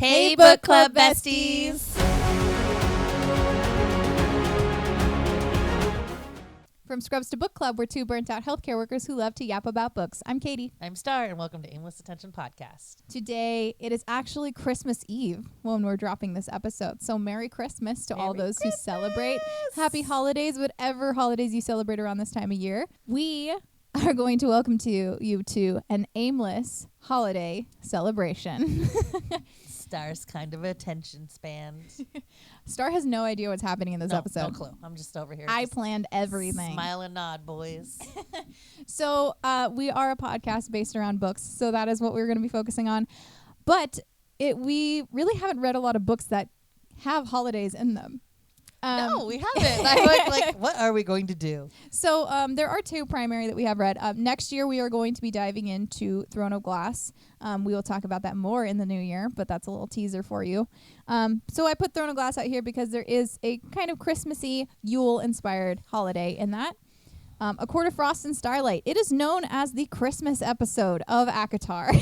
Hey, book club besties. From Scrubs to Book Club, we're two burnt-out healthcare workers who love to yap about books. I'm Katie. I'm Star, and welcome to Aimless Attention Podcast. Today, it is actually Christmas Eve when we're dropping this episode. So Merry Christmas to all those who celebrate. Happy holidays, whatever holidays you celebrate around this time of year. We are going to welcome you to an aimless holiday celebration. Star's kind of attention span. Star has no idea what's happening in this episode. No clue. I'm just over here. I planned everything. Smile and nod, boys. So we are a podcast based around books, so that is what we're going to be focusing on. But we really haven't read a lot of books that have holidays in them. No, we haven't. I'm like, what are we going to do? So there are two primary that we have read. Next year, we are going to be diving into Throne of Glass. We will talk about that more in the new year, but that's a little teaser for you. So I put Throne of Glass out here because there is a kind of Christmassy, Yule-inspired holiday in that. A Court of Frost and Starlight. It is known as the Christmas episode of ACOTAR.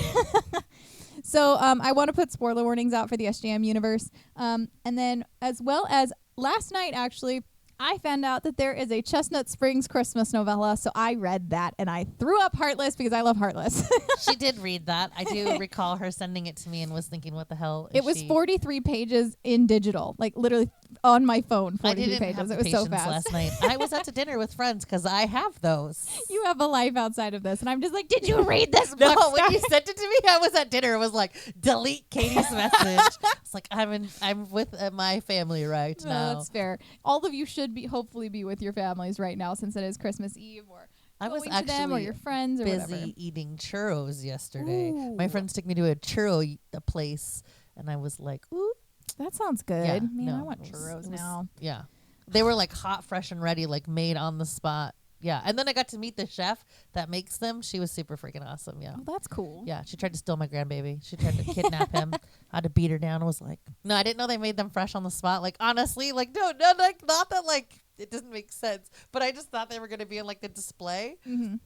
So I want to put spoiler warnings out for the SJM Universe. And then as well as last night, actually, I found out that there is a Chestnut Springs Christmas novella, so I read that, and I threw up Heartless because I love Heartless. She did read that. I do recall her sending it to me and was thinking, what the hell is It was 43 pages in digital, like literally on my phone, 43 pages. It was so fast. Last night. I was out to dinner with friends because I have those. You have a life outside of this, and I'm just like, did you read this book? No, when you sent it to me, I was at dinner. It was like, delete Katie's message. It's like, I'm with my family right now. That's fair. All of you should hopefully be with your families right now, since it is Christmas Eve, or I was going to them or your friends or busy whatever. eating churros yesterday. Ooh. My friends took me to a churro place, and I was like, ooh. That sounds good. Yeah, Man, I want churros now. Yeah. They were like hot, fresh, and ready, like made on the spot. Yeah. And then I got to meet the chef that makes them. She was super freaking awesome. Yeah. Oh, that's cool. Yeah. She tried to steal my grandbaby. She tried to kidnap him. I had to beat her down. I was like, no, I didn't know they made them fresh on the spot. Like, honestly, like, no, like, not that, like, it doesn't make sense. But I just thought they were going to be in, like, the display. Mm-hmm.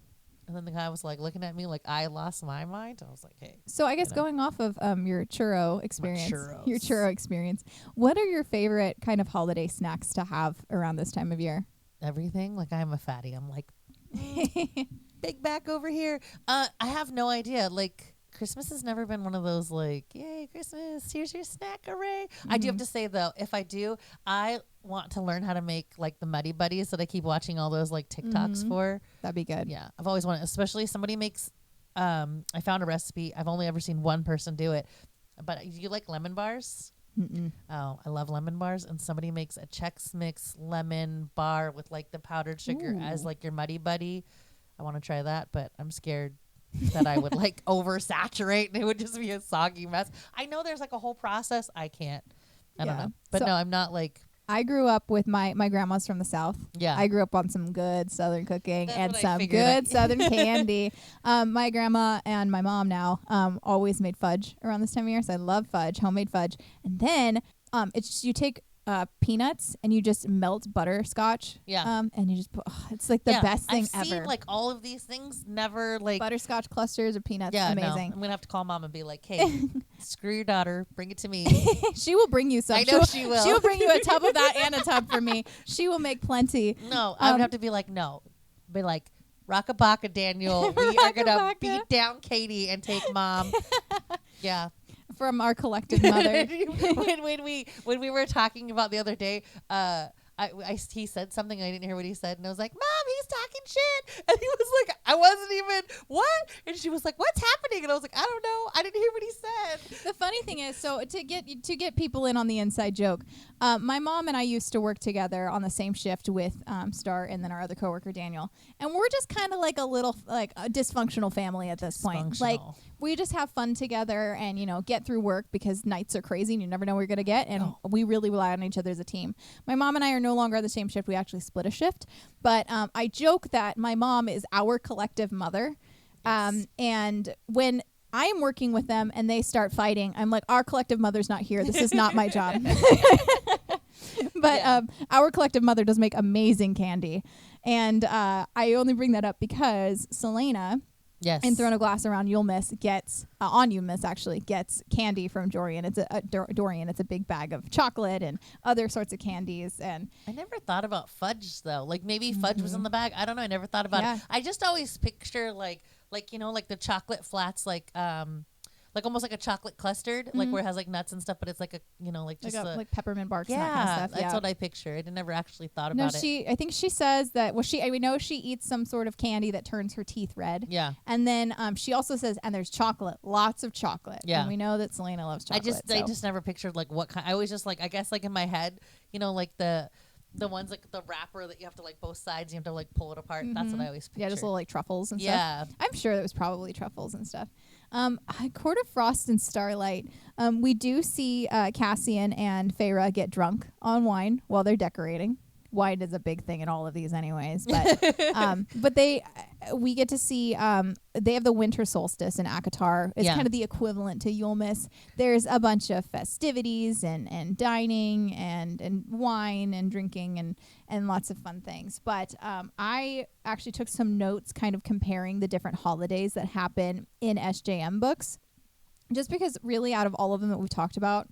And then the guy was like looking at me like I lost my mind. I was like, hey. So I guess going off of your churro experience, what are your favorite kind of holiday snacks to have around this time of year? Everything. Like, I'm a fatty. I'm like, big back over here. I have no idea. Like, Christmas has never been one of those like, yay, Christmas, here's your snack array. Mm-hmm. I do have to say, though, if I do, I want to learn how to make like the Muddy Buddies that I keep watching all those like TikToks for. That'd be good. Yeah. I've always wanted, especially somebody makes, I found a recipe. I've only ever seen one person do it. But do you like lemon bars? Mm-mm. Oh, I love lemon bars. And somebody makes a Chex Mix lemon bar with like the powdered sugar as like your Muddy Buddy. I want to try that, but I'm scared that I would like oversaturate and it would just be a soggy mess. I know there's like a whole process. I can't. I don't know. But so no, I'm not like. I grew up with my grandma's from the South. Yeah. I grew up on some good Southern cooking. That's and some good Southern candy. My grandma and my mom now always made fudge around this time of year. So I love fudge, homemade fudge. And then it's just, you take peanuts and you just melt butterscotch. Yeah. And you just put, it's like the best thing ever. I've seen like all of these things, never like. Butterscotch clusters or peanuts. Yeah, amazing. No. I'm going to have to call mom and be like, hey, screw your daughter. Bring it to me. She will bring you some. I know she will. She will bring you a tub of that and a tub for me. She will make plenty. No, I would have to be like, no. Be like, Rockabaka, Daniel. We are going to beat down Katie and take mom. Yeah. From our collective mother. when we were talking about the other day, he said something, I didn't hear what he said, and I was like, Mom, he's talking shit. And he was like, I wasn't even, what? And she was like, what's happening? And I was like, I don't know. I didn't hear what he said. The funny thing is, so to get people in on the inside joke, my mom and I used to work together on the same shift with Star and then our other coworker, Daniel. And we're just kind of like a little, like a dysfunctional family at this point. Like, we just have fun together and, you know, get through work because nights are crazy and you never know what you're going to get. And we really rely on each other as a team. My mom and I are no longer on the same shift. We actually split a shift. But I joke that my mom is our collective mother. Yes. And when I am working with them and they start fighting, I'm like, our collective mother's not here. This is not my job. But our collective mother does make amazing candy. And I only bring that up because Selena Yes. in Throne of Glass around Yulmus gets on Yulmus actually gets candy from Dorian. It's Dorian. It's a big bag of chocolate and other sorts of candies. And I never thought about fudge though. Like maybe fudge was in the bag. I don't know. I never thought about it. I just always picture like you know, like the chocolate flats, like almost like a chocolate custard, like where it has like nuts and stuff, but it's like a, you know, like just like peppermint barks and that kind of stuff. That's what I picture. I never actually thought No, about it. I think she says that, we know she eats some sort of candy that turns her teeth red. Yeah. And then she also says, and there's chocolate, lots of chocolate. Yeah. And we know that Selena loves chocolate. I just never pictured like what kind. I always just like, I guess like in my head, you know, like the ones like the wrapper that you have to like both sides, you have to like pull it apart. That's what I always picture. Yeah, just little like truffles and stuff. I'm sure it was probably truffles and stuff. Court of Frost and Starlight. We do see Cassian and Feyre get drunk on wine while they're decorating. Wine is a big thing in all of these anyways, but we get to see they have the winter solstice in Akatar. It's kind of the equivalent to Yulmus. There's a bunch of festivities and dining and wine and drinking and lots of fun things. But I actually took some notes kind of comparing the different holidays that happen in SJM books, just because really out of all of them that we've talked about,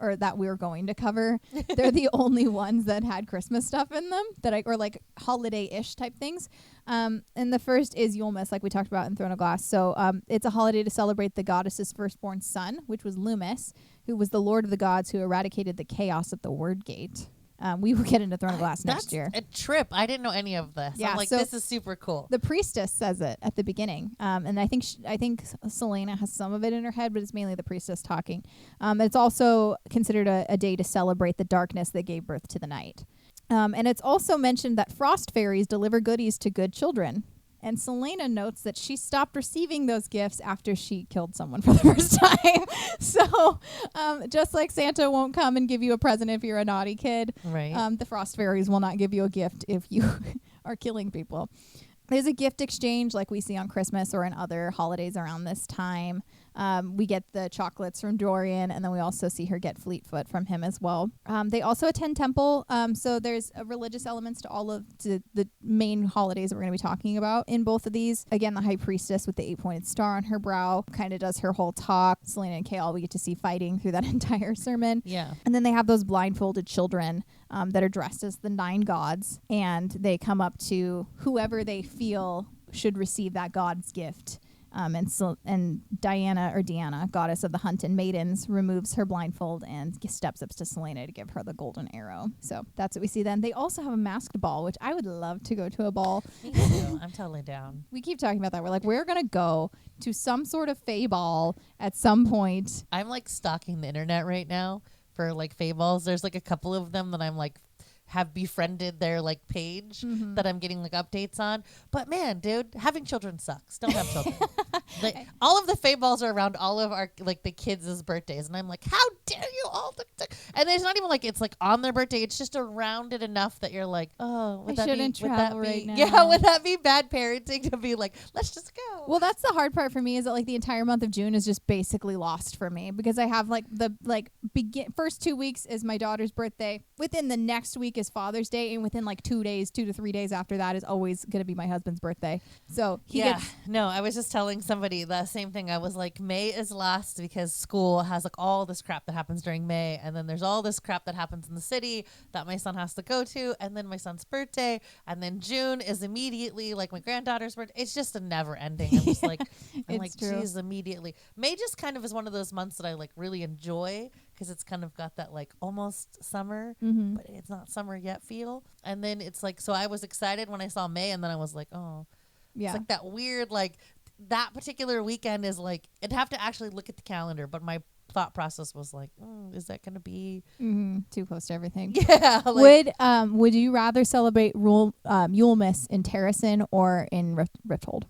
or that we're going to cover, they're the only ones that had Christmas stuff in them or like holiday-ish type things. And the first is Yulmus, like we talked about in Throne of Glass. So it's a holiday to celebrate the goddess's firstborn son, which was Loomis, who was the lord of the gods who eradicated the chaos at the Word Gate. We will get into Throne of Glass next year. That's a trip. I didn't know any of this. Yeah, I'm like, so this is super cool. The priestess says it at the beginning, and I think Selena has some of it in her head, but it's mainly the priestess talking. It's also considered a day to celebrate the darkness that gave birth to the night. And it's also mentioned that frost fairies deliver goodies to good children. And Selena notes that she stopped receiving those gifts after she killed someone for the first time. So just like Santa won't come and give you a present if you're a naughty kid, right? The frost fairies will not give you a gift if you are killing people. There's a gift exchange like we see on Christmas or in other holidays around this time. We get the chocolates from Dorian, and then we also see her get Fleetfoot from him as well. They also attend temple, so there's religious elements to all of the main holidays that we're going to be talking about in both of these. Again, the high priestess with the 8-pointed star on her brow kind of does her whole talk. Selena and Kael we get to see fighting through that entire sermon. Yeah. And then they have those blindfolded children that are dressed as the 9 gods, and they come up to whoever they feel should receive that god's gift. And Diana, goddess of the hunt and maidens, removes her blindfold and steps up to Selena to give her the golden arrow. So that's what we see then. They also have a masked ball, which I would love to go to a ball. Me too. I'm totally down. We keep talking about that. We're like, we're going to go to some sort of fae ball at some point. I'm like stalking the internet right now for like fae balls. There's like a couple of them that I'm like have befriended their like page that I'm getting like updates on. But man, dude, having children sucks. Don't have children. Like, all of the fae balls are around all of our like the kids' birthdays, and I'm like, how dare you all? And there's not even like it's like on their birthday. It's just around it enough that you're like, oh, would that be now. Yeah, would that be bad parenting to be like, let's just go? Well, that's the hard part for me is that like the entire month of June is just basically lost for me because I have like the first 2 weeks is my daughter's birthday. Within the next week is Father's Day, and within like 2 to 3 days after that is always going to be my husband's birthday. So no, I was just telling somebody the same thing. I was like, May is lost because school has like all this crap that happens during May, and then there's all this crap that happens in the city that my son has to go to, and then my son's birthday, and then June is immediately like my granddaughter's birthday. It's just a never ending. I'm just like, geez, immediately. May just kind of is one of those months that I like really enjoy because it's kind of got that like almost summer, but it's not summer yet feel. And then it's like, so I was excited when I saw May, and then I was like, oh, yeah, it's like that weird like. That particular weekend is like, I'd have to actually look at the calendar, but my thought process was like, is that going to be too close to everything? Yeah. Like, would you rather celebrate Yulmus in Terrasen or in Rifthold?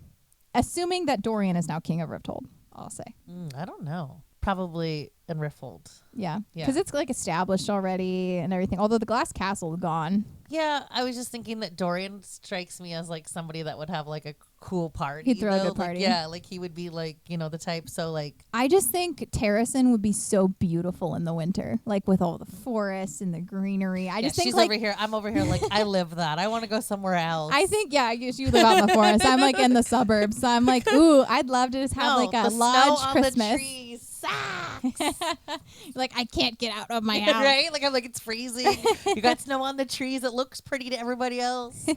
Assuming that Dorian is now king of Rifthold, I'll say. I don't know. Probably in Rifthold. Yeah. Because it's like established already and everything. Although the glass castle is gone. Yeah, I was just thinking that Dorian strikes me as like somebody that would have like a cool party. He'd throw a though. good party. Like, yeah, like he would be like, the type. So like, I just think Terracin would be so beautiful in the winter, like with all the forests and the greenery. I just think she's like over here. I'm over here. Like I live that. I want to go somewhere else. I think I guess you live out in the forest. I'm like in the suburbs. So I'm like, ooh, I'd love to just have like a the lodge snow Christmas. On the trees sucks. Like I can't get out of my house. Right? Like I'm like it's freezing. You got snow on the trees. It looks pretty to everybody else.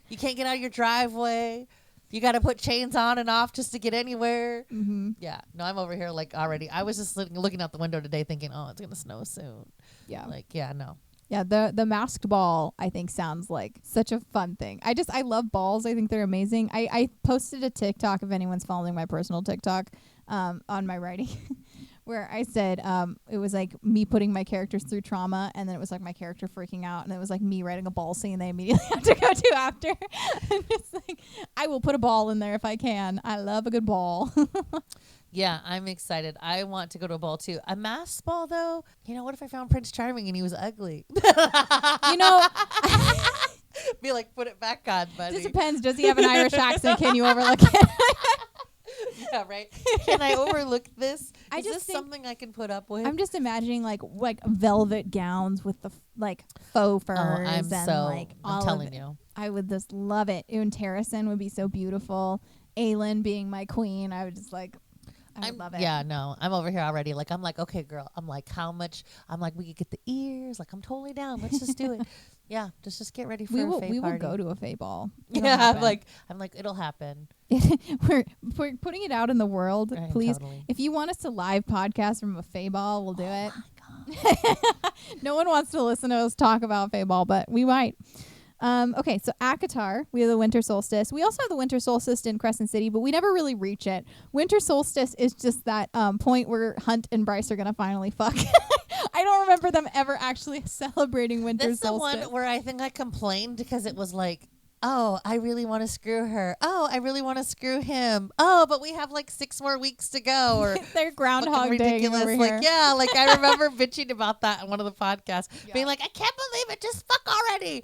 You can't get out of your driveway. You got to put chains on and off just to get anywhere. Mm-hmm. Yeah. No, I'm over here like already. I was just looking out the window today thinking, oh, it's going to snow soon. Yeah. Like, yeah, no. Yeah, the masked ball I think sounds like such a fun thing. I love balls. I think they're amazing. I posted a TikTok, if anyone's following my personal TikTok, on my writing where I said it was like me putting my characters through trauma, and then it was like my character freaking out, and it was like me writing a ball scene they immediately have to go to after. And just like I will put a ball in there if I can. I love a good ball. Yeah, I'm excited. I want to go to a ball too. A masked ball though, what if I found Prince Charming and he was ugly? Be like, put it back on, buddy. Just depends. Does he have an Irish accent? Can you overlook it? Yeah, right. Can I overlook this? I Is just this think something I can put up with? I'm just imagining like velvet gowns with the like faux furs and like all I'm telling of it. you. I would just love it. And Terracin would be so beautiful. Aylin being my queen, I would just like I would love it. Yeah, no, I'm over here already. Like, I'm like, okay, girl. I'm like, how much? I'm like, we could get the ears. Like, I'm totally down. Let's just do it. Yeah, just get ready for a fae party. We will go to a fae ball. Yeah, I'm like, it'll happen. we're putting it out in the world. Please, totally. if you want us to live podcast from a fae ball, we'll do it. My God. No one wants to listen to us talk about fae ball, but we might. Okay, so Akatar, we have the winter solstice. We also have the winter solstice in Crescent City, but we never really reach it. Winter solstice is just that point where Hunt and Bryce are going to finally fuck. I don't remember them ever actually celebrating winter solstice. That's the one where I think I complained because it was like, oh, I really want to screw her. Oh, I really want to screw him. Oh, but we have like 6 more weeks to go. Or they're Groundhog Day ridiculous. over Like, here. yeah, like I remember bitching about that in one of the podcasts, being like, I can't believe it. Just fuck already.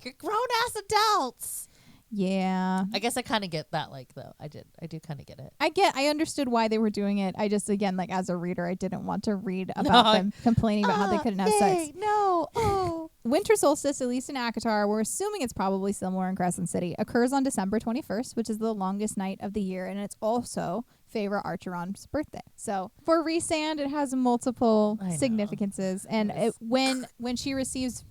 You're grown ass adults. Yeah. I guess I kind of get that, like, though. I do kind of get it. I understood why they were doing it. I just, again, like, as a reader, I didn't want to read about them complaining about how they couldn't have sex. No. Oh. Winter solstice, at least in Akatar, we're assuming it's probably similar in Crescent City, occurs on December 21st, which is the longest night of the year, and it's also Feyre Archeron's birthday. So for Rhysand, it has multiple significances, and when she receives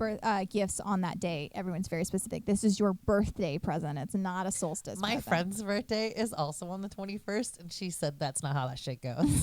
gifts on that day, everyone's very specific. This is your birthday present. It's not a solstice. My present. friend's birthday is also on the 21st, and she said that's not how that shit goes.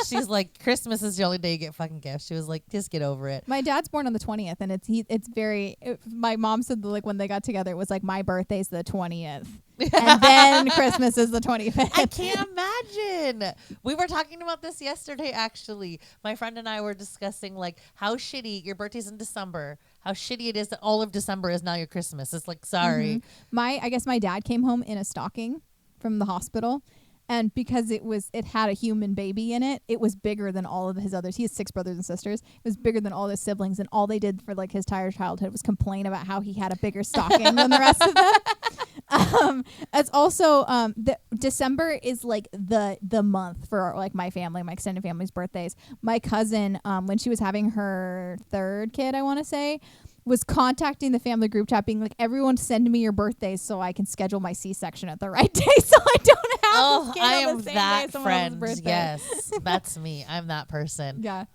She's like, Christmas is the only day you get fucking gifts. She was like, just get over it. My dad's born on the 20th, and it's very. My mom said that, like, when they got together, it was like my birthday's the 20th. And then Christmas is the 25th. I can't imagine. We were talking about this yesterday, actually. My friend and I were discussing, like, how shitty your birthday's in December. How shitty it is that all of December is now your Christmas. It's like, sorry. Mm-hmm. I guess my dad came home in a stocking from the hospital. And because it had a human baby in it, it was bigger than all of his others. He has 6 brothers and sisters. It was bigger than all his siblings. And all they did for, like, his entire childhood was complain about how he had a bigger stocking than the rest of them. It's also December is like the month for like my family, my extended family's birthdays. My cousin, when she was having her 3rd kid, I want to say, was contacting the family group chat being like, everyone send me your birthdays so I can schedule my C-section at the right day so I don't have this kid I on am the same that day someone else's friend. birthday. Yes, that's me. I'm that person. Yeah.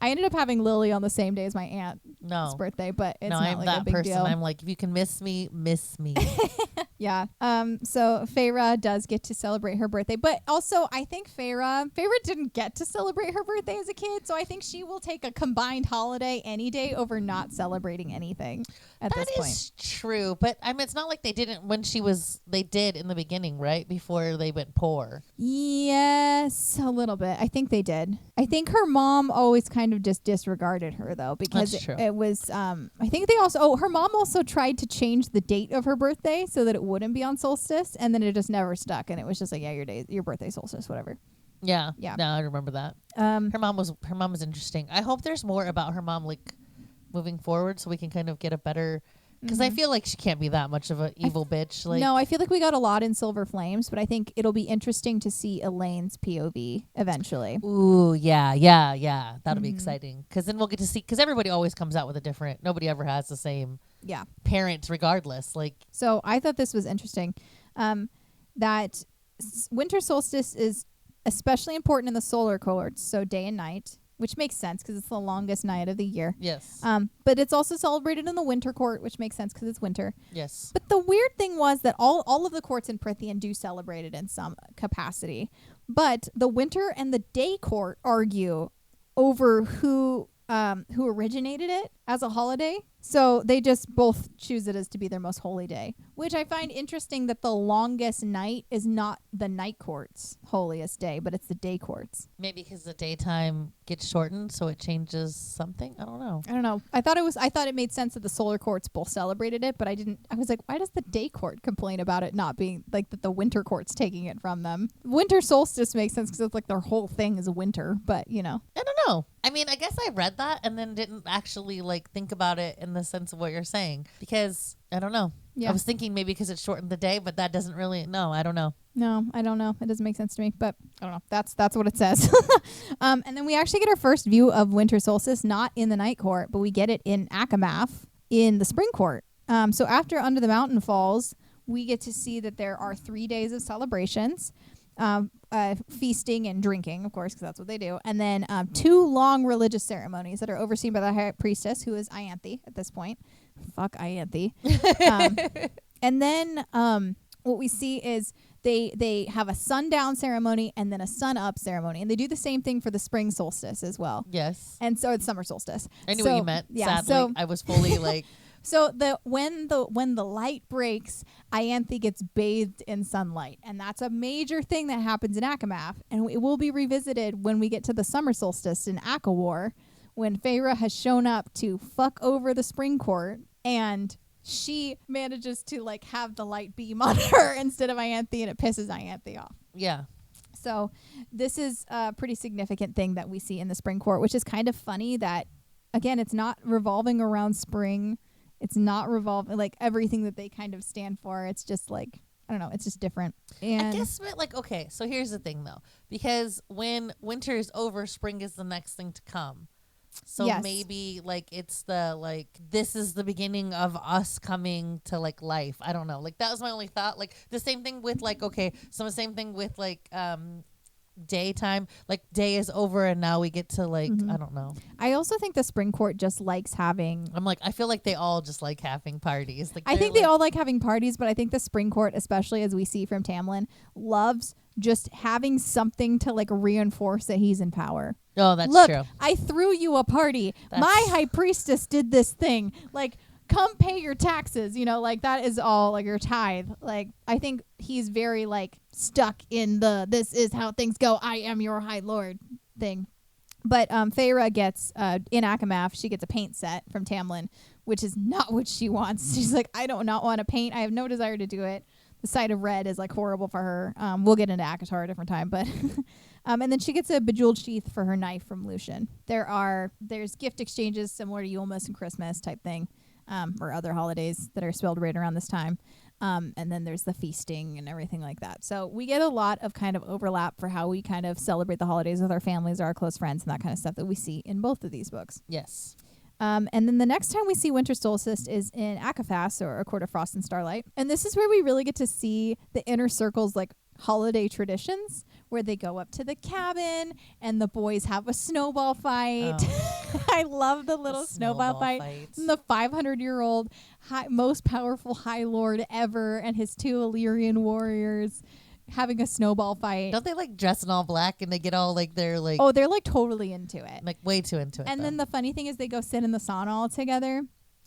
I ended up having Lily on the same day as my aunt's birthday, but it's not I'm like that a big person. deal. I'm like, if you can miss me, miss me. Yeah. So Feyre does get to celebrate her birthday, but also I think Feyre didn't get to celebrate her birthday as a kid, so I think she will take a combined holiday any day over not celebrating anything at this point. That is true, but I mean, it's not like they didn't they did in the beginning, right? Before they went poor. Yes, a little bit. I think they did. I think her mom always kind of just disregarded her though, because it was I think they also her mom also tried to change the date of her birthday so that it wouldn't be on solstice, and then it just never stuck, and it was just like, yeah, your birthday solstice, whatever. Yeah. No, I remember that. Her mom was interesting. I hope there's more about her mom, like, moving forward, so we can kind of get a better Because I feel like she can't be that much of an evil bitch. Like, no, I feel like we got a lot in Silver Flames, but I think it'll be interesting to see Elaine's POV eventually. ooh, yeah. That'll be exciting. Because then we'll get to see, because everybody always comes out with a different, nobody ever has the same parent regardless. Like, so I thought this was interesting. That winter solstice is especially important in the solar cohorts, so day and night, which makes sense because it's the longest night of the year. yes. But it's also celebrated in the winter court, which makes sense because it's winter. Yes. But the weird thing was that all of the courts in Prythian do celebrate it in some capacity. But the winter and the day court argue over who originated it as a holiday. So they just both choose it as to be their most holy day, which I find interesting that the longest night is not the night court's holiest day, but it's the day court's. Maybe because the daytime gets shortened, so it changes something. I don't know. I thought it made sense that the solar courts both celebrated it, but I was like, why does the day court complain about it not being like that the winter court's taking it from them? Winter solstice makes sense because it's like their whole thing is winter, but I don't know. I mean, I guess I read that and then didn't actually like think about it in the sense of what you're saying because I don't know. Yeah. I was thinking maybe because it shortened the day, but that doesn't really. No, I don't know. No, I don't know. It doesn't make sense to me, but I don't know. That's what it says. And then we actually get our first view of winter solstice, not in the night court, but we get it in Akamath in the spring court. So after Under the Mountain falls, we get to see that there are 3 days of celebrations. Feasting and drinking, of course, because that's what they do. And then 2 long religious ceremonies that are overseen by the high priestess, who is Ianthe at this point. Fuck Ianthe. And then what we see is they have a sundown ceremony and then a sun up ceremony. And they do the same thing for the spring solstice as well. Yes. And so it's summer solstice. I knew what you meant. Yeah, sadly, so I was fully like... So when the light breaks, Ianthe gets bathed in sunlight, and that's a major thing that happens in Akamath, and it will be revisited when we get to the summer solstice in Akawar, when Feyre has shown up to fuck over the spring court, and she manages to like have the light beam on her instead of Ianthe, and it pisses Ianthe off. Yeah. So this is a pretty significant thing that we see in the spring court, which is kind of funny that, again, it's not revolving around spring. It's not revolving, like, everything that they kind of stand for. It's just, like, I don't know. It's just different. And I guess, like, okay, so here's the thing, though. Because when winter is over, spring is the next thing to come. So maybe, like, it's the, like, this is the beginning of us coming to, like, life. I don't know. Like, that was my only thought. Like, the same thing with, like, okay, so the same thing with, like, daytime, like day is over and now we get to like I don't know. I also think the spring court just likes having I feel like they all just like having parties. Like I think they all like having parties, but I think the spring court, especially as we see from Tamlin, loves just having something to like reinforce that he's in power. Oh, that's Look, true. I threw you a party. My high priestess did this thing. Like, come pay your taxes, like that is all like your tithe. Like, I think he's very like stuck in the this is how things go, I am your high lord thing. But Feyre gets in Akamath, she gets a paint set from Tamlin, which is not what she wants. She's like, I don't not want to paint. I have no desire to do it. The sight of red is like horrible for her. We'll get into ACOTAR a different time, but and then she gets a bejeweled sheath for her knife from Lucian. There's gift exchanges similar to Yulemas and Christmas type thing. Or other holidays that are spelled right around this time. And then there's the feasting and everything like that. So we get a lot of kind of overlap for how we kind of celebrate the holidays with our families or our close friends and that kind of stuff that we see in both of these books. Yes. And then the next time we see winter solstice is in Akaphas, or A Court of Frost and Starlight. And this is where we really get to see the inner circle's like holiday traditions, where they go up to the cabin and the boys have a snowball fight. Oh. I love the little snowball fight. And the 500-year-old most powerful High Lord ever and his 2 Illyrian warriors having a snowball fight. Don't they like dress in all black and they get all like they're like... Oh, they're like totally into it. Like way too into it. And then the funny thing is they go sit in the sauna all together.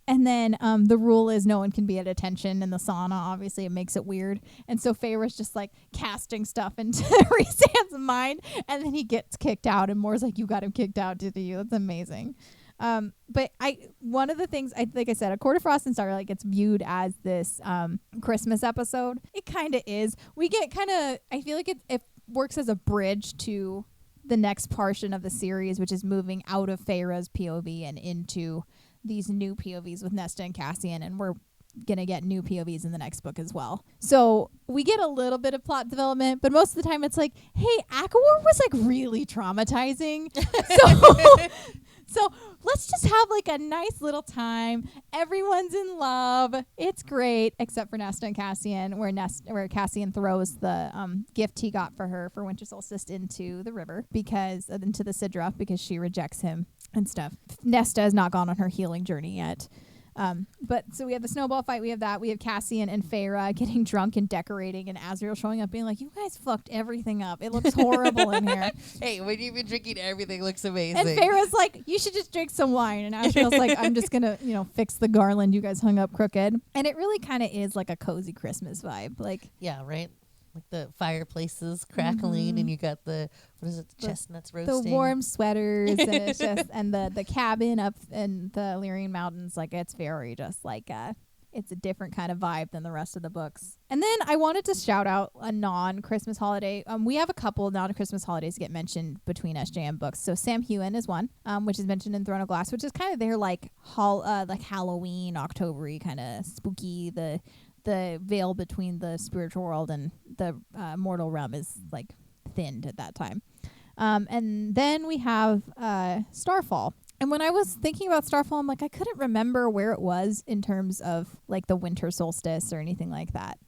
And then the rule is no one can be at attention in the sauna. Obviously, it makes it weird. And so Feyre's just like casting stuff into Rhysand's mind. And then he gets kicked out. And Moore's like, you got him kicked out, didn't you? That's amazing. But one of the things, like I said, A Court of Frost and Starlight gets viewed as this Christmas episode. It kind of is. We get I feel like it works as a bridge to the next portion of the series, which is moving out of Feyre's POV and into these new POVs with Nesta and Cassian, and we're gonna get new POVs in the next book as well. So we get a little bit of plot development, but most of the time it's like, hey, Akawar was like really traumatizing. So let's just have like a nice little time. Everyone's in love. It's great, except for Nesta and Cassian, where Cassian throws the gift he got for her for winter solstice into the river into the Sidra because she rejects him and stuff. Nesta has not gone on her healing journey yet. But so we have the snowball fight. We have that. We have Cassian and Feyre getting drunk and decorating, and Azriel showing up being like, you guys fucked everything up. It looks horrible in here. Hey, when you've been drinking, everything looks amazing. And Feyre's like, you should just drink some wine. And Azriel's like, I'm just going to, fix the garland you guys hung up crooked. And it really kind of is like a cozy Christmas vibe. Like, yeah, right? Like the fireplaces crackling, and you got the chestnuts roasting. The warm sweaters, and it's just, and the cabin up in the Illyrian Mountains, like it's very just like it's a different kind of vibe than the rest of the books. And then I wanted to shout out a non-Christmas holiday. We have a couple non-Christmas holidays get mentioned between SJM books. So Sam Heughan is one, which is mentioned in Throne of Glass, which is kind of their like Halloween, October-y kind of spooky. The veil between the spiritual world and the mortal realm is like thinned at that time. And then we have Starfall. And when I was thinking about Starfall, I'm like, I couldn't remember where it was in terms of like the winter solstice or anything like that,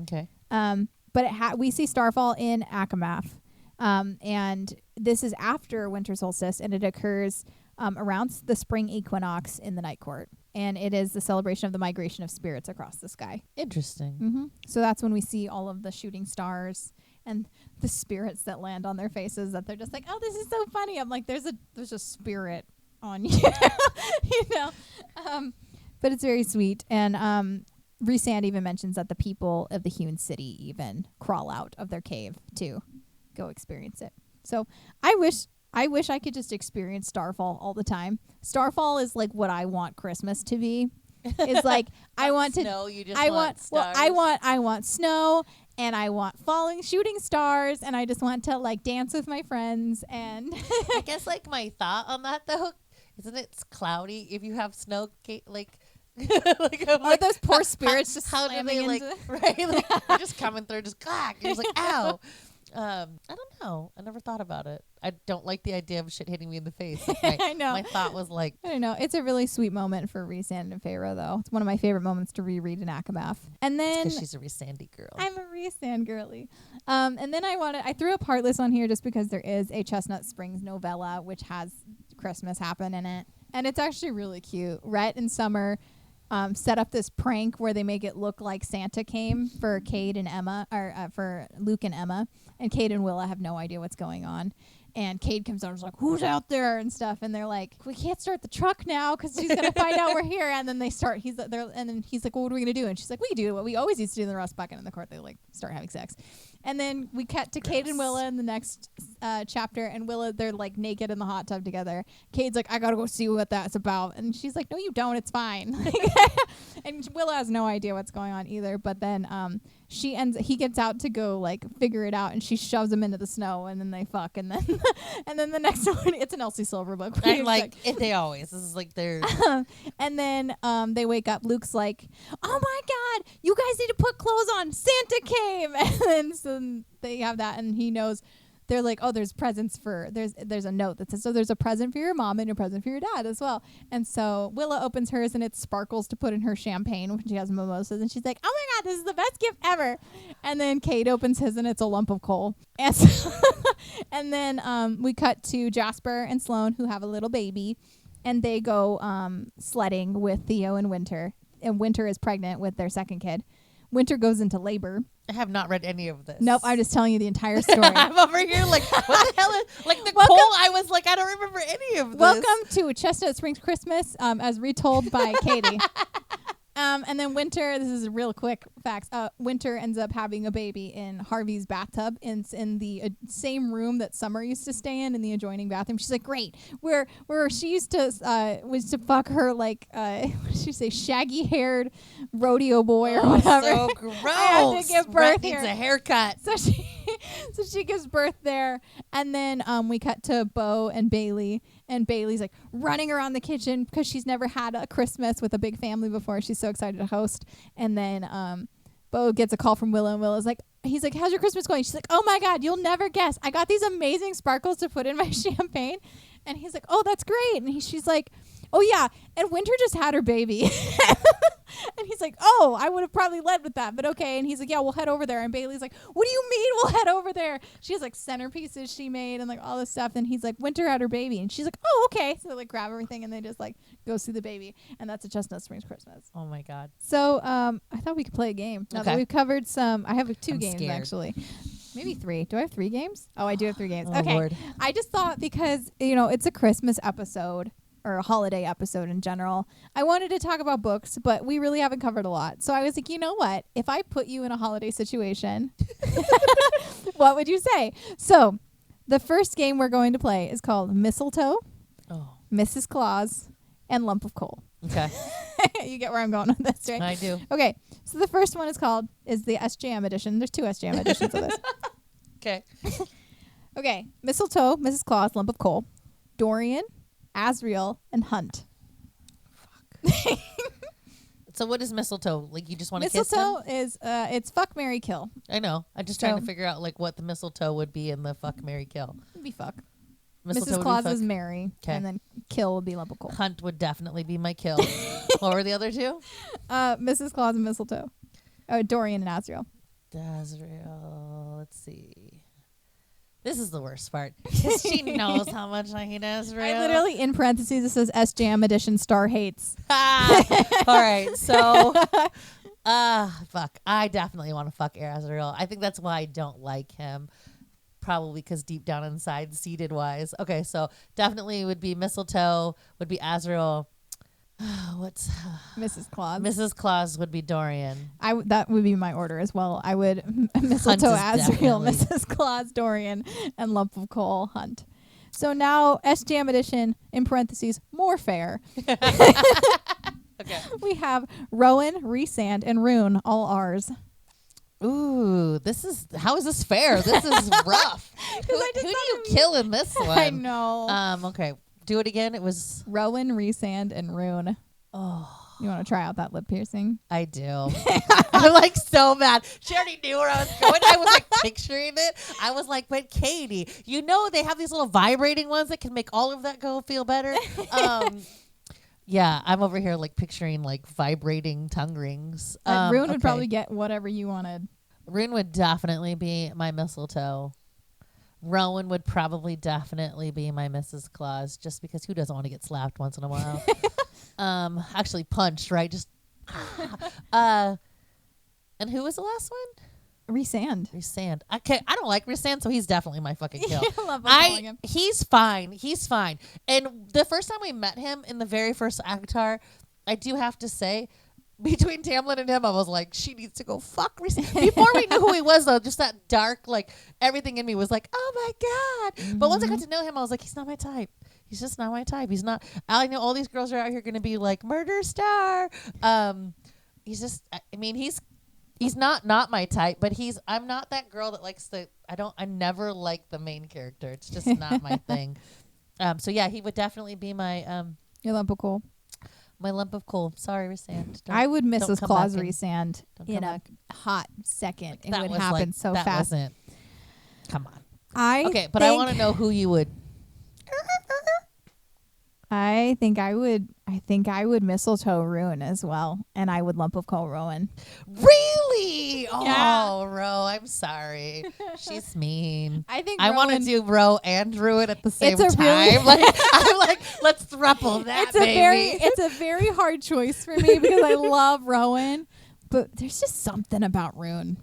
Okay. But we see Starfall in Akamath. And this is after winter solstice, and it occurs around the spring equinox in the Night Court. And it is the celebration of the migration of spirits across the sky. Interesting. Mm-hmm. So that's when we see all of the shooting stars and the spirits that land on their faces, that they're just like, oh, this is so funny. I'm like, there's a spirit on you, but it's very sweet. And Rhysand even mentions that the people of the Hewn City even crawl out of their cave to go experience it. So I wish I could just experience Starfall all the time. Starfall is like what I want Christmas to be. It's like I want snow, you just I want stars. I want snow, and I want falling shooting stars, and I just want to like dance with my friends. And I guess like my thought on that though, isn't it's cloudy if you have snow like are those poor spirits just how do they slamming like into right like they're just coming through just clack. You're just like ow. I don't know. I never thought about it. I don't like the idea of shit hitting me in the face. Like I know. My thought was like, I don't know. It's a really sweet moment for Rhysand and Feyre, though. It's one of my favorite moments to reread in Akamath. And then because she's a Rhysandi girl. I'm a Rhysand girly. And then I threw up Heartless on here just because there is a Chestnut Springs novella which has Christmas happen in it, and it's actually really cute. Rhett and Summer set up this prank where they make it look like Santa came for Cade and Emma, or for Luke and Emma, and Cade and Willa have no idea what's going on. And Cade comes out and is like, who's out there and stuff, and they're like, we can't start the truck now because she's gonna find out we're here. And then they start. And then he's like, well, what are we gonna do? And she's like, we can do what we always used to do in the Rust Bucket in the court. They like start having sex. And then we cut to Cade and Willa in the next chapter, and Willa, they're like naked in the hot tub together. Cade's like, I gotta go see what that's about, and she's like, no, you don't. It's fine. And Willa has no idea what's going on either. But then he gets out to go like figure it out, and she shoves him into the snow, and then they fuck, and then and then the next one, it's an Elsie Silver book. And like they always, this is like their. And then they wake up. Luke's like, oh my God, you guys need to put clothes on. Santa came, and then so they have that, and he knows. They're like, oh, there's presents for there's a note that says, so there's a present for your mom and a present for your dad as well. And so Willa opens hers, and it's sparkles to put in her champagne when she has mimosas, and she's like, oh my God, this is the best gift ever. And then Cade opens his, and it's a lump of coal. And, and then we cut to Jasper and Sloane, who have a little baby, and they go sledding with Theo and Winter. And Winter is pregnant with their second kid. Winter goes into labor. I have not read any of this. Nope, I'm just telling you the entire story. I'm over here like, what the hell is, like the Cole, I was like, I don't remember any of this. Welcome to Chestnut Springs Christmas, as retold by Katie. And then Winter, this is real quick facts. Winter ends up having a baby in Harvey's bathtub in the same room that Summer used to stay in the adjoining bathroom. She's like, great. Where she used to was to fuck her like what did she say, shaggy haired rodeo boy or whatever. So gross. I had to give birth needs here. a haircut. So she gives birth there, and then we cut to Bo and Bailey, And Bailey's like running around the kitchen because she's never had a Christmas with a big family before. She's so excited to host. And then Bo gets a call from Willow, and Willow's like, he's like, how's your Christmas going? She's like, oh my God, you'll never guess. I got these amazing sparkles to put in my champagne. And he's like, oh, that's great. And she's like, oh yeah, and Winter just had her baby. And he's like, oh, I would have probably led with that, but okay. And he's like, yeah, we'll head over there. And Bailey's like, what do you mean we'll head over there? She has like centerpieces she made and like all this stuff. And he's like, Winter had her baby. And she's like, oh, okay. So they like grab everything and they just like go see the baby. And that's a Chestnut Springs Christmas. Oh my God. So I thought we could play a game. Now that we've covered some, I have two games scared. Actually. Maybe 3. Do I have 3 games? Oh, I do have 3 games. Oh, okay. Lord. I just thought because, it's a Christmas episode or a holiday episode in general, I wanted to talk about books, but we really haven't covered a lot. So I was like, you know what? If I put you in a holiday situation, what would you say? So the first game we're going to play is called Mistletoe, Mrs. Claus, and Lump of Coal. Okay. You get where I'm going with this, right? I do. Okay. So the first one is the SJM edition. There's 2 SJM editions of this. Okay. Okay. Mistletoe, Mrs. Claus, Lump of Coal, Dorian, Asriel, and Hunt. Fuck. So what is mistletoe? Like you just want to kiss them? Mistletoe is it's fuck, marry, kill. I know. I'm just trying to figure out like what the mistletoe would be in the fuck, marry, kill. It'd be fuck. Mistletoe Mrs. Claus would be is marry, and then kill would be Lump of Coal. Hunt would definitely be my kill. What were the other 2? Mrs. Claus and mistletoe. Oh, Dorian and Asriel. Azrael. Let's see. This is the worst part. Because she knows how much I hate Azrael. I literally, in parentheses, it says SJM edition star hates. All right. So, fuck. I definitely want to fuck Azrael. I think that's why I don't like him. Probably because deep down inside, seated wise. Okay. So, definitely would be mistletoe, would be Azrael. What's Mrs. Claus? Mrs. Claus would be Dorian. That would be my order as well. I would mistletoe, Asriel, Mrs. Claus, Dorian, and Lump of Coal, Hunt. So now SJM edition, in parentheses, more fair. Okay. We have Rowan, Resand, and Rune, all R's. Ooh, how is this fair? This is rough. Who do you kill in this one? I know. Okay. Do it again. It was Rowan, Resand, and Rune. Oh. You want to try out that lip piercing? I do. I'm like so mad. She already knew where I was going. I was like picturing it. I was like, but Katie, they have these little vibrating ones that can make all of that feel better. Yeah, I'm over here like picturing like vibrating tongue rings. Rune would probably get whatever you wanted. Rune would definitely be my mistletoe. Rowan would probably definitely be my Mrs. Claus, just because who doesn't want to get slapped once in a while? Actually punched, right? Just and who was the last one? Resand. Okay, I don't like Resand, so he's definitely my fucking kill. him. He's fine. And the first time we met him in the very first Avatar, I do have to say, between Tamlin and him, I was like, she needs to go fuck Resand. Before we knew who he was, though, just that dark, like, everything in me was like, oh my God. Mm-hmm. But once I got to know him, I was like, he's not my type. He's just not my type. He's not. I know all these girls are out here going to be like, murder star. He's just, he's not my type, but I'm not that girl that likes I never like the main character. It's just not my thing. So yeah, he would definitely be my, your Lump of Coal. My Lump of Coal. Sorry, Resand. I would Mrs. Claus Resand in a hot second. It would happen so fast. Come on. Okay, but I want to know who you would. I think I would mistletoe Rune as well, and I would Lump of Coal Rowan. Really? Oh, yeah. Ro, I'm sorry. She's mean. I want to do Ro and Ruin at the same time. I'm like, let's thruple that. It's a very hard choice for me because I love Rowan, but there's just something about Rune.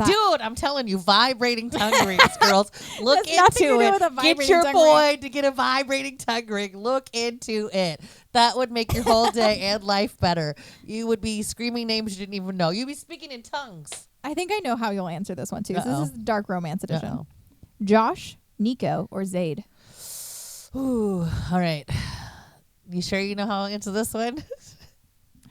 Dude, I'm telling you, vibrating tongue rings, girls. Look into it. Get your boy to get a vibrating tongue ring. Look into it. That would make your whole day and life better. You would be screaming names you didn't even know. You'd be speaking in tongues. I think I know how you'll answer this one, too. So this is the Dark Romance edition. Josh, Nico, or Zaid? Ooh, all right. You sure you know how I'll answer this one?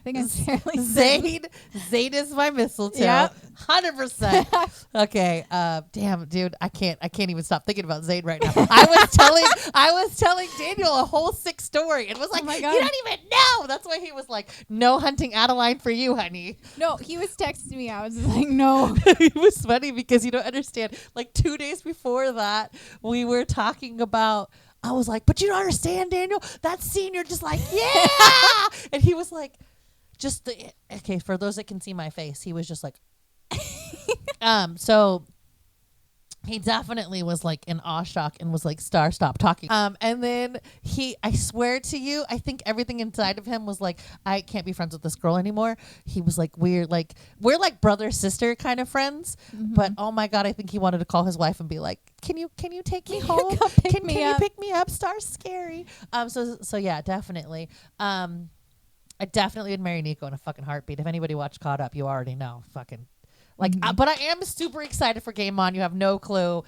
I think I'm fairly certain. Zayd is my mistletoe. Yep. 100%. Okay. Damn, dude, I can't even stop thinking about Zayd right now. I was telling Daniel a whole sick story and was like, Oh my you God. don't even know. That's why he was like, no hunting Adeline for you, honey. No, he was texting me. I was just like, no. It was funny because you don't understand. Like 2 days before that, we were talking about, I was like, but you don't understand, Daniel. That scene, you're just like, yeah. And he was like, okay, for those that can see my face, he was just like, so he definitely was like in awe shock and was like, Star, stop talking. And then I swear to you, I think everything inside of him was like, I can't be friends with this girl anymore. He was like, we're like brother sister kind of friends. Mm-hmm. But oh my God, I think he wanted to call his wife and be like, can you take me home? Can you pick me up? Star's scary. So yeah, definitely. I definitely would marry Nico in a fucking heartbeat. If anybody watched Caught Up, you already know. Fucking. Like, but I am super excited for Game On. You have no clue.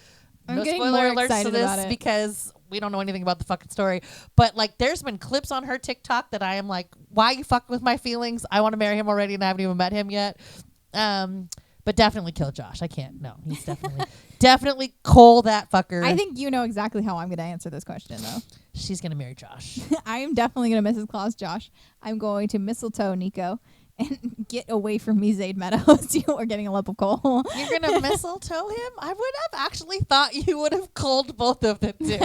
No spoiler alerts to this because we don't know anything about the fucking story. But like, there's been clips on her TikTok that I am like, why you fucking with my feelings? I want to marry him already and I haven't even met him yet. But definitely kill Josh. I can't. No, he's definitely Cole that fucker. I think you know exactly how I'm going to answer this question, though. She's going to marry Josh. I am definitely going to Mrs. Claus Josh. I'm going to mistletoe Nico and get away from me, Zayd Meadows. You are getting a lump of coal. You're going to mistletoe him? I would have actually thought you would have culled both of them, too.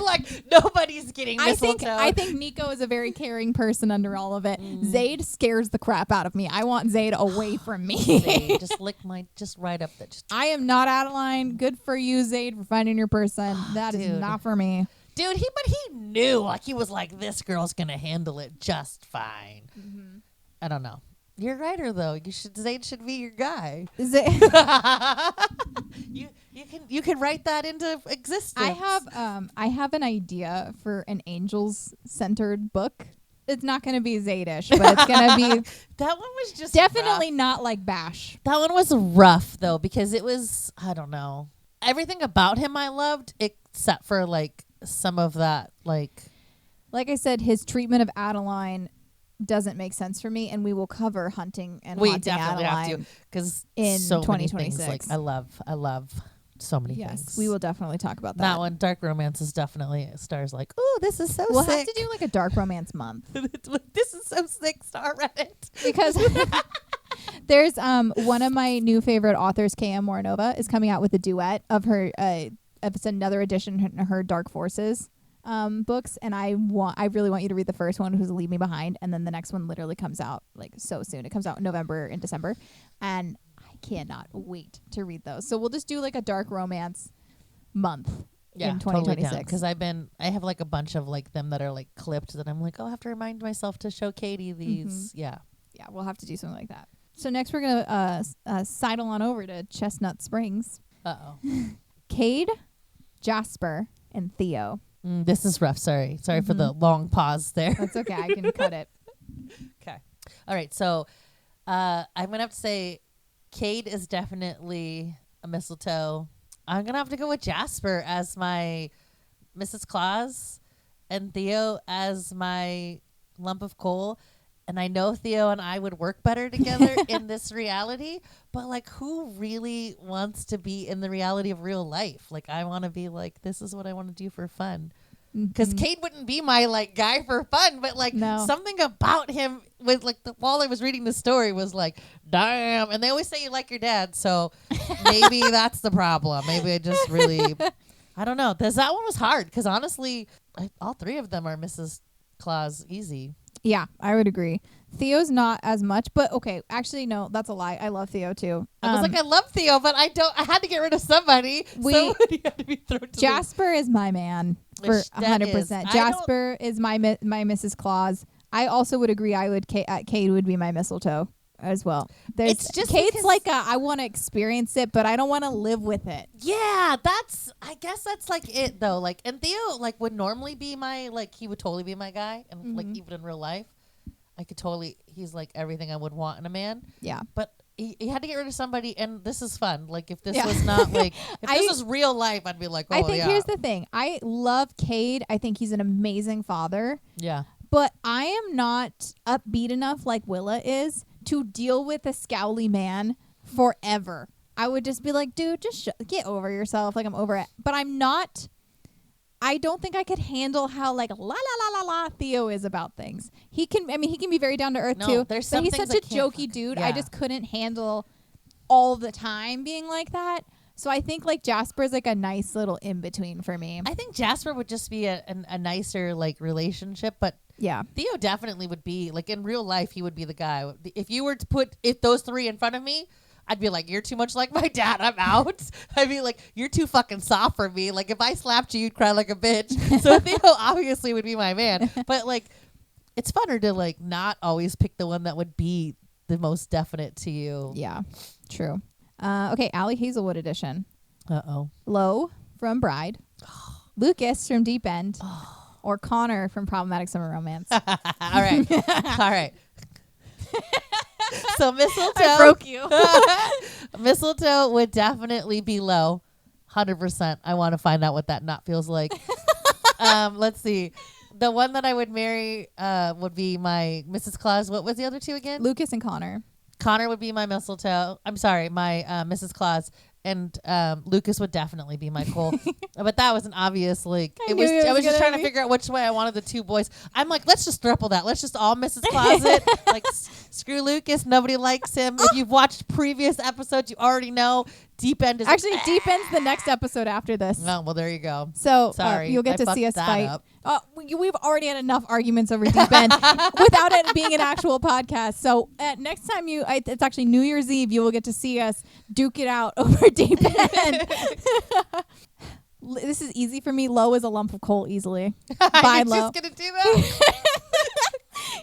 Like, nobody's getting mistletoe. I think Nico is a very caring person under all of it. Zayd scares the crap out of me. I want Zayd away from me. Zayd, just right up there. I am not Adeline. Good for you, Zayd, for finding your person. That is not for me. Dude, he knew. Like, he was like, this girl's going to handle it just fine. Mm-hmm. I don't know. You're a writer, though. Zayd should be your guy. You can write that into existence. I have an idea for an angels-centered book. It's not going to be Zaydish, but it's going to be that one was just definitely rough. Not like Bash. That one was rough though because it was, I don't know, everything about him I loved except for like some of that like I said, his treatment of Adeline doesn't make sense for me, and we will cover hunting and haunting definitely Adeline have to because in so 2026. Many things, like I love so many things. Yes, we will definitely talk about that. That one, dark romance, is definitely Star's like, oh, this is so we'll sick. Have to do like a dark romance month. This is so sick, Star Reddit. Because there's one of my new favorite authors, K.M. Moranova, is coming out with a duet of her. It's another edition of her Dark Forces books, and I really want you to read the first one, who's Leave Me Behind, and then the next one literally comes out like so soon. It comes out in November and December, and I cannot wait to read those. So we'll just do like a dark romance month in 2026. Because I have like a bunch of like them that are like clipped that I'm like, oh, I have to remind myself to show Katie these. Mm-hmm. Yeah, we'll have to do something like that. So next we're gonna sidle on over to Chestnut Springs. Cade, Jasper, and Theo. This is rough. Sorry for the long pause there. That's okay. I can cut it. Okay. All right. So I'm gonna have to say Cade is definitely a mistletoe. I'm gonna have to go with Jasper as my Mrs. Claus and Theo as my lump of coal. And I know Theo and I would work better together in this reality, but like, who really wants to be in the reality of real life? Like, I want to be like, this is what I want to do for fun. Because Cade wouldn't be my like guy for fun, but like something about him with like while I was reading the story was like, damn. And they always say you like your dad, so maybe that's the problem. Maybe I just really, I don't know. That one was hard because honestly, all three of them are Mrs. Claus easy. Yeah, I would agree. Theo's not as much, but okay. Actually, no, that's a lie. I love Theo too. I was like, I love Theo, but I had to get rid of somebody. Somebody had to be thrown to Jasper is my man for 100%. Jasper is my Mrs. Claus. I also would agree. Cade would be my mistletoe as well. It's just Cade's like I want to experience it, but I don't want to live with it. Yeah, I guess that's like it though. Like, and Theo like would normally be my like he would totally be my guy, and like even in real life, I could totally. He's like everything I would want in a man. Yeah, but he had to get rid of somebody, and this is fun. Like if this was not like if this was real life, I'd be like, oh, I think here's the thing. I love Cade. I think he's an amazing father. Yeah. but I am not upbeat enough like Willa is to deal with a scowly man forever. I would just be like, dude, just get over yourself. Like, I'm over it. But I'm not. I don't think I could handle how like la la la la la Theo is about things. He can be very down to earth too. There's but some he's things such I a can't jokey dude. yeah. I just couldn't handle all the time being like that. So I think like Jasper's like a nice little in between for me. I think Jasper would just be a nicer like relationship, but Yeah. Theo definitely would be like in real life. He would be the guy. If you were to put those three in front of me, I'd be like, you're too much like my dad. I'm out. I'd be like, you're too fucking soft for me. Like if I slapped you, you'd cry like a bitch. So Theo obviously would be my man. But like, it's funner to like not always pick the one that would be the most definite to you. Yeah. True. Okay, Allie Hazelwood edition. Uh-oh. Lo from Bride, Lucas from Deep End, or Connor from Problematic Summer Romance. All right. All right. So Mistletoe. I broke you. Mistletoe would definitely be low. 100%. I want to find out what that knot feels like. Let's see. The one that I would marry would be my Mrs. Claus. What was the other two again? Lucas and Connor. Connor would be my mistletoe. I'm sorry, my Mrs. Claus. And Lucas would definitely be my Cole. But that was an obvious, like, I was just trying to figure out which way I wanted the two boys. I'm like, let's just triple that. Let's just all Mrs. Claus it. Like, screw Lucas. Nobody likes him. If you've watched previous episodes, you already know Deep End is... Actually, Deep End's the next episode after this. Oh, well, there you go. So Sorry, you'll get I to see us fucked fight. that We've already had enough arguments over Deep End without it being an actual podcast. So next time it's actually New Year's Eve, you will get to see us duke it out over Deep End. This is easy for me. Lo is a lump of coal easily. Bye, You're Lo. just going to do that?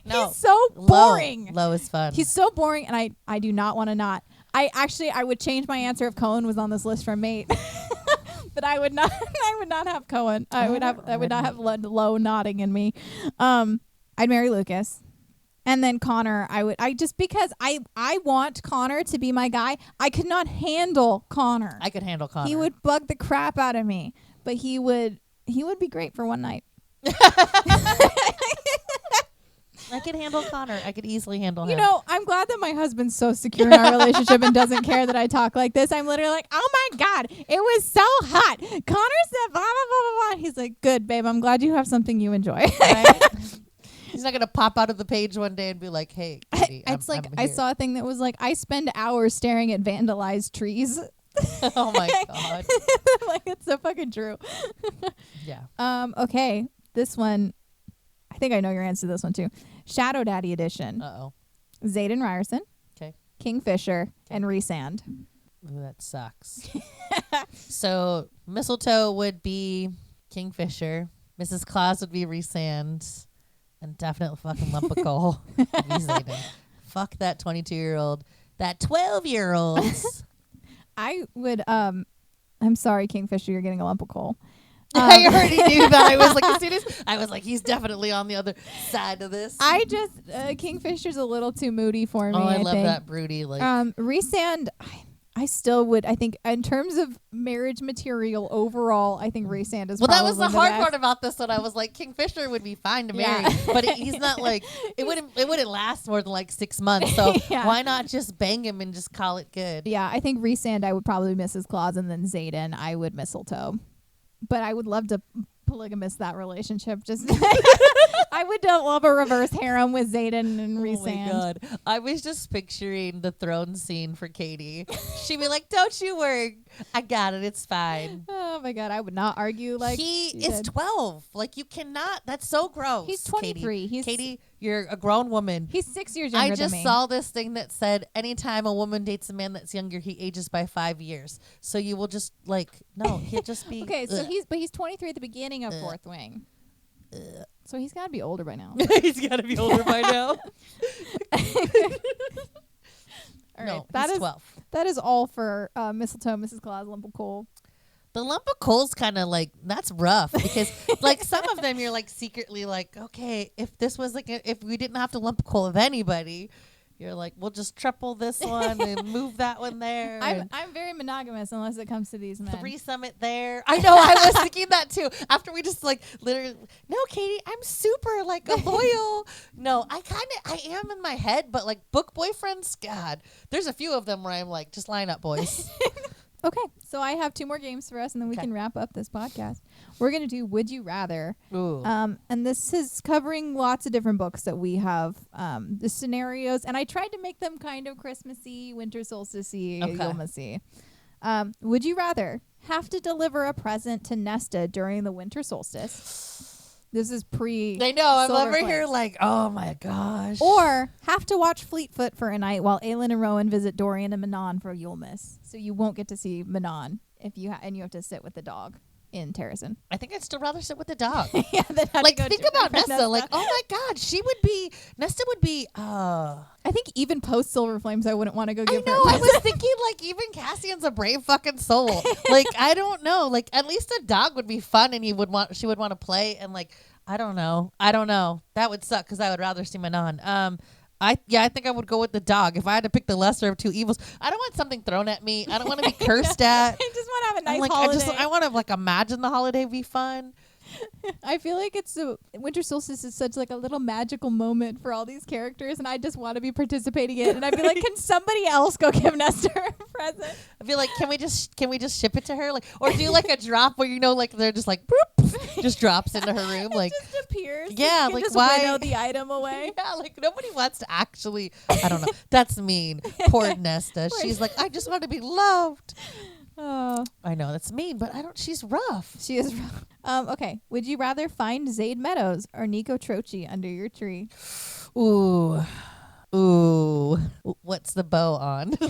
No. He's so boring. Lo is fun. He's so boring, and I do not want to not. I would change my answer if Cohen was on this list for mate. But I would not have Cohen. I would not have Lo nodding in me. I'd marry Lucas. And then Connor, because I want Connor to be my guy. I could not handle Connor. I could handle Connor. He would bug the crap out of me, but he would be great for one night. I could handle Connor. I could easily handle him. You know, I'm glad that my husband's so secure in our relationship and doesn't care that I talk like this. I'm literally like, oh my God, it was so hot. Connor said blah, blah, blah, blah, blah. He's like, good, babe. I'm glad you have something you enjoy. Right? He's not going to pop out of the page one day and be like, hey, Katie, it's like, I'm I here. saw a thing that was like, I spend hours staring at vandalized trees. Oh my God. Like, it's so fucking true. Yeah. Okay. This one, I think I know your answer to this one too. Shadow Daddy edition. Uh-oh. Zayden Ryerson. Okay. Kingfisher and Resand. Ooh, that sucks. So Mistletoe would be Kingfisher. Mrs. Claus would be Resand. And definitely fucking lump of coal. Would be Zayden. Fuck that 22-year-old. That 12-year-old. I would, I'm sorry, Kingfisher, you're getting a lump of coal. I already knew that. I was like, as soon as I was like, he's definitely on the other side of this. I just, Kingfisher's a little too moody for me. I love think. that broody. Like, Resand, I still would, I think, in terms of marriage material overall, I think Resand is well, that was the hard best. part about this one. I was like, Kingfisher would be fine to marry, but he's not like it wouldn't last more than like 6 months. So why not just bang him and just call it good? Yeah, I think Resand I would probably Mrs. Claus, and then Zayden I would Mistletoe. But I would love to polygamous that relationship. Just I would love a reverse harem with Zayden and Resand. Oh my God. I was just picturing the throne scene for Katie. She'd be like, don't you worry. I got it. It's fine. Oh my God. I would not argue like he is 12. Like you cannot. That's so gross. He's 23. Katie, you're a grown woman. He's 6 years younger than me. I just saw this thing that said anytime a woman dates a man that's younger, he ages by 5 years. So you will just like, no, he'll just be. Okay. So he's 23 at the beginning of Fourth Wing. So he's got to be older by now. He's got to be older by now. All right, no, that he's is 12. That is all for Mistletoe, Mrs. Claus, lump of coal. The lump of coal's kind of like, that's rough because like some of them you're like secretly like, okay, if this was like, if we didn't have to lump of coal of anybody, You're like, we'll just triple this one and move that one there. I'm very monogamous unless it comes to these men. Threesome it there. I know. I was thinking that too. After we just like literally, no, Katie, I'm super like a loyal. No, I am in my head, but like book boyfriends, God, there's a few of them where I'm like, just line up, boys. Okay, so I have 2 more games for us, and then we can wrap up this podcast. We're going to do Would You Rather. Ooh. And this is covering lots of different books that we have, the scenarios. And I tried to make them kind of Christmassy, winter solstice-y, Yulmas-y. Would you rather have to deliver a present to Nesta during the winter solstice? This is pre. I know. I'm over here like, oh my gosh. Or have to watch Fleetfoot for a night while Aelin and Rowan visit Dorian and Manon for Yulmas. So you won't get to see Manon if you and you have to sit with the dog in Terracin. I think I'd still rather sit with the dog. Yeah, like think about Nesta. Like, oh my God, Nesta would be. I think even post Silver Flames, I wouldn't want to go give her. I know. I was thinking like even Cassian's a brave fucking soul. Like I don't know. Like at least a dog would be fun, and she would want to play. And like I don't know. That would suck because I would rather see Manon. I think I would go with the dog if I had to pick the lesser of 2 evils. I don't want something thrown at me. I don't want to be cursed at. I just want to have a nice holiday. I want to like imagine the holiday be fun. I feel like it's the winter solstice is such like a little magical moment for all these characters, and I just want to be participating in it. And I'd be like, can somebody else go give Nestor a present? I'd be like, can we just ship it to her, like, or do like a drop where like they're just like, boop, just drops into her room, like it just appears. Yeah, like just why winnow the item away? Yeah, like nobody wants to actually. I don't know. That's mean. Poor Nesta. She's like, I just want to be loved. Oh, I know that's mean, but she's rough. She is rough. Okay. Would you rather find Zaid Meadows or Nico Trochi under your tree? Ooh. What's the bow on? I'm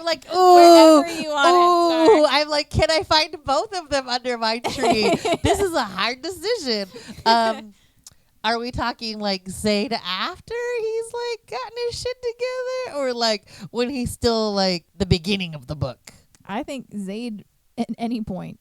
like, ooh. Wherever you want it. I'm like, can I find both of them under my tree? This is a hard decision. Are we talking like Zaid after he's like gotten his shit together, or like when he's still like the beginning of the book? I think Zaid at any point.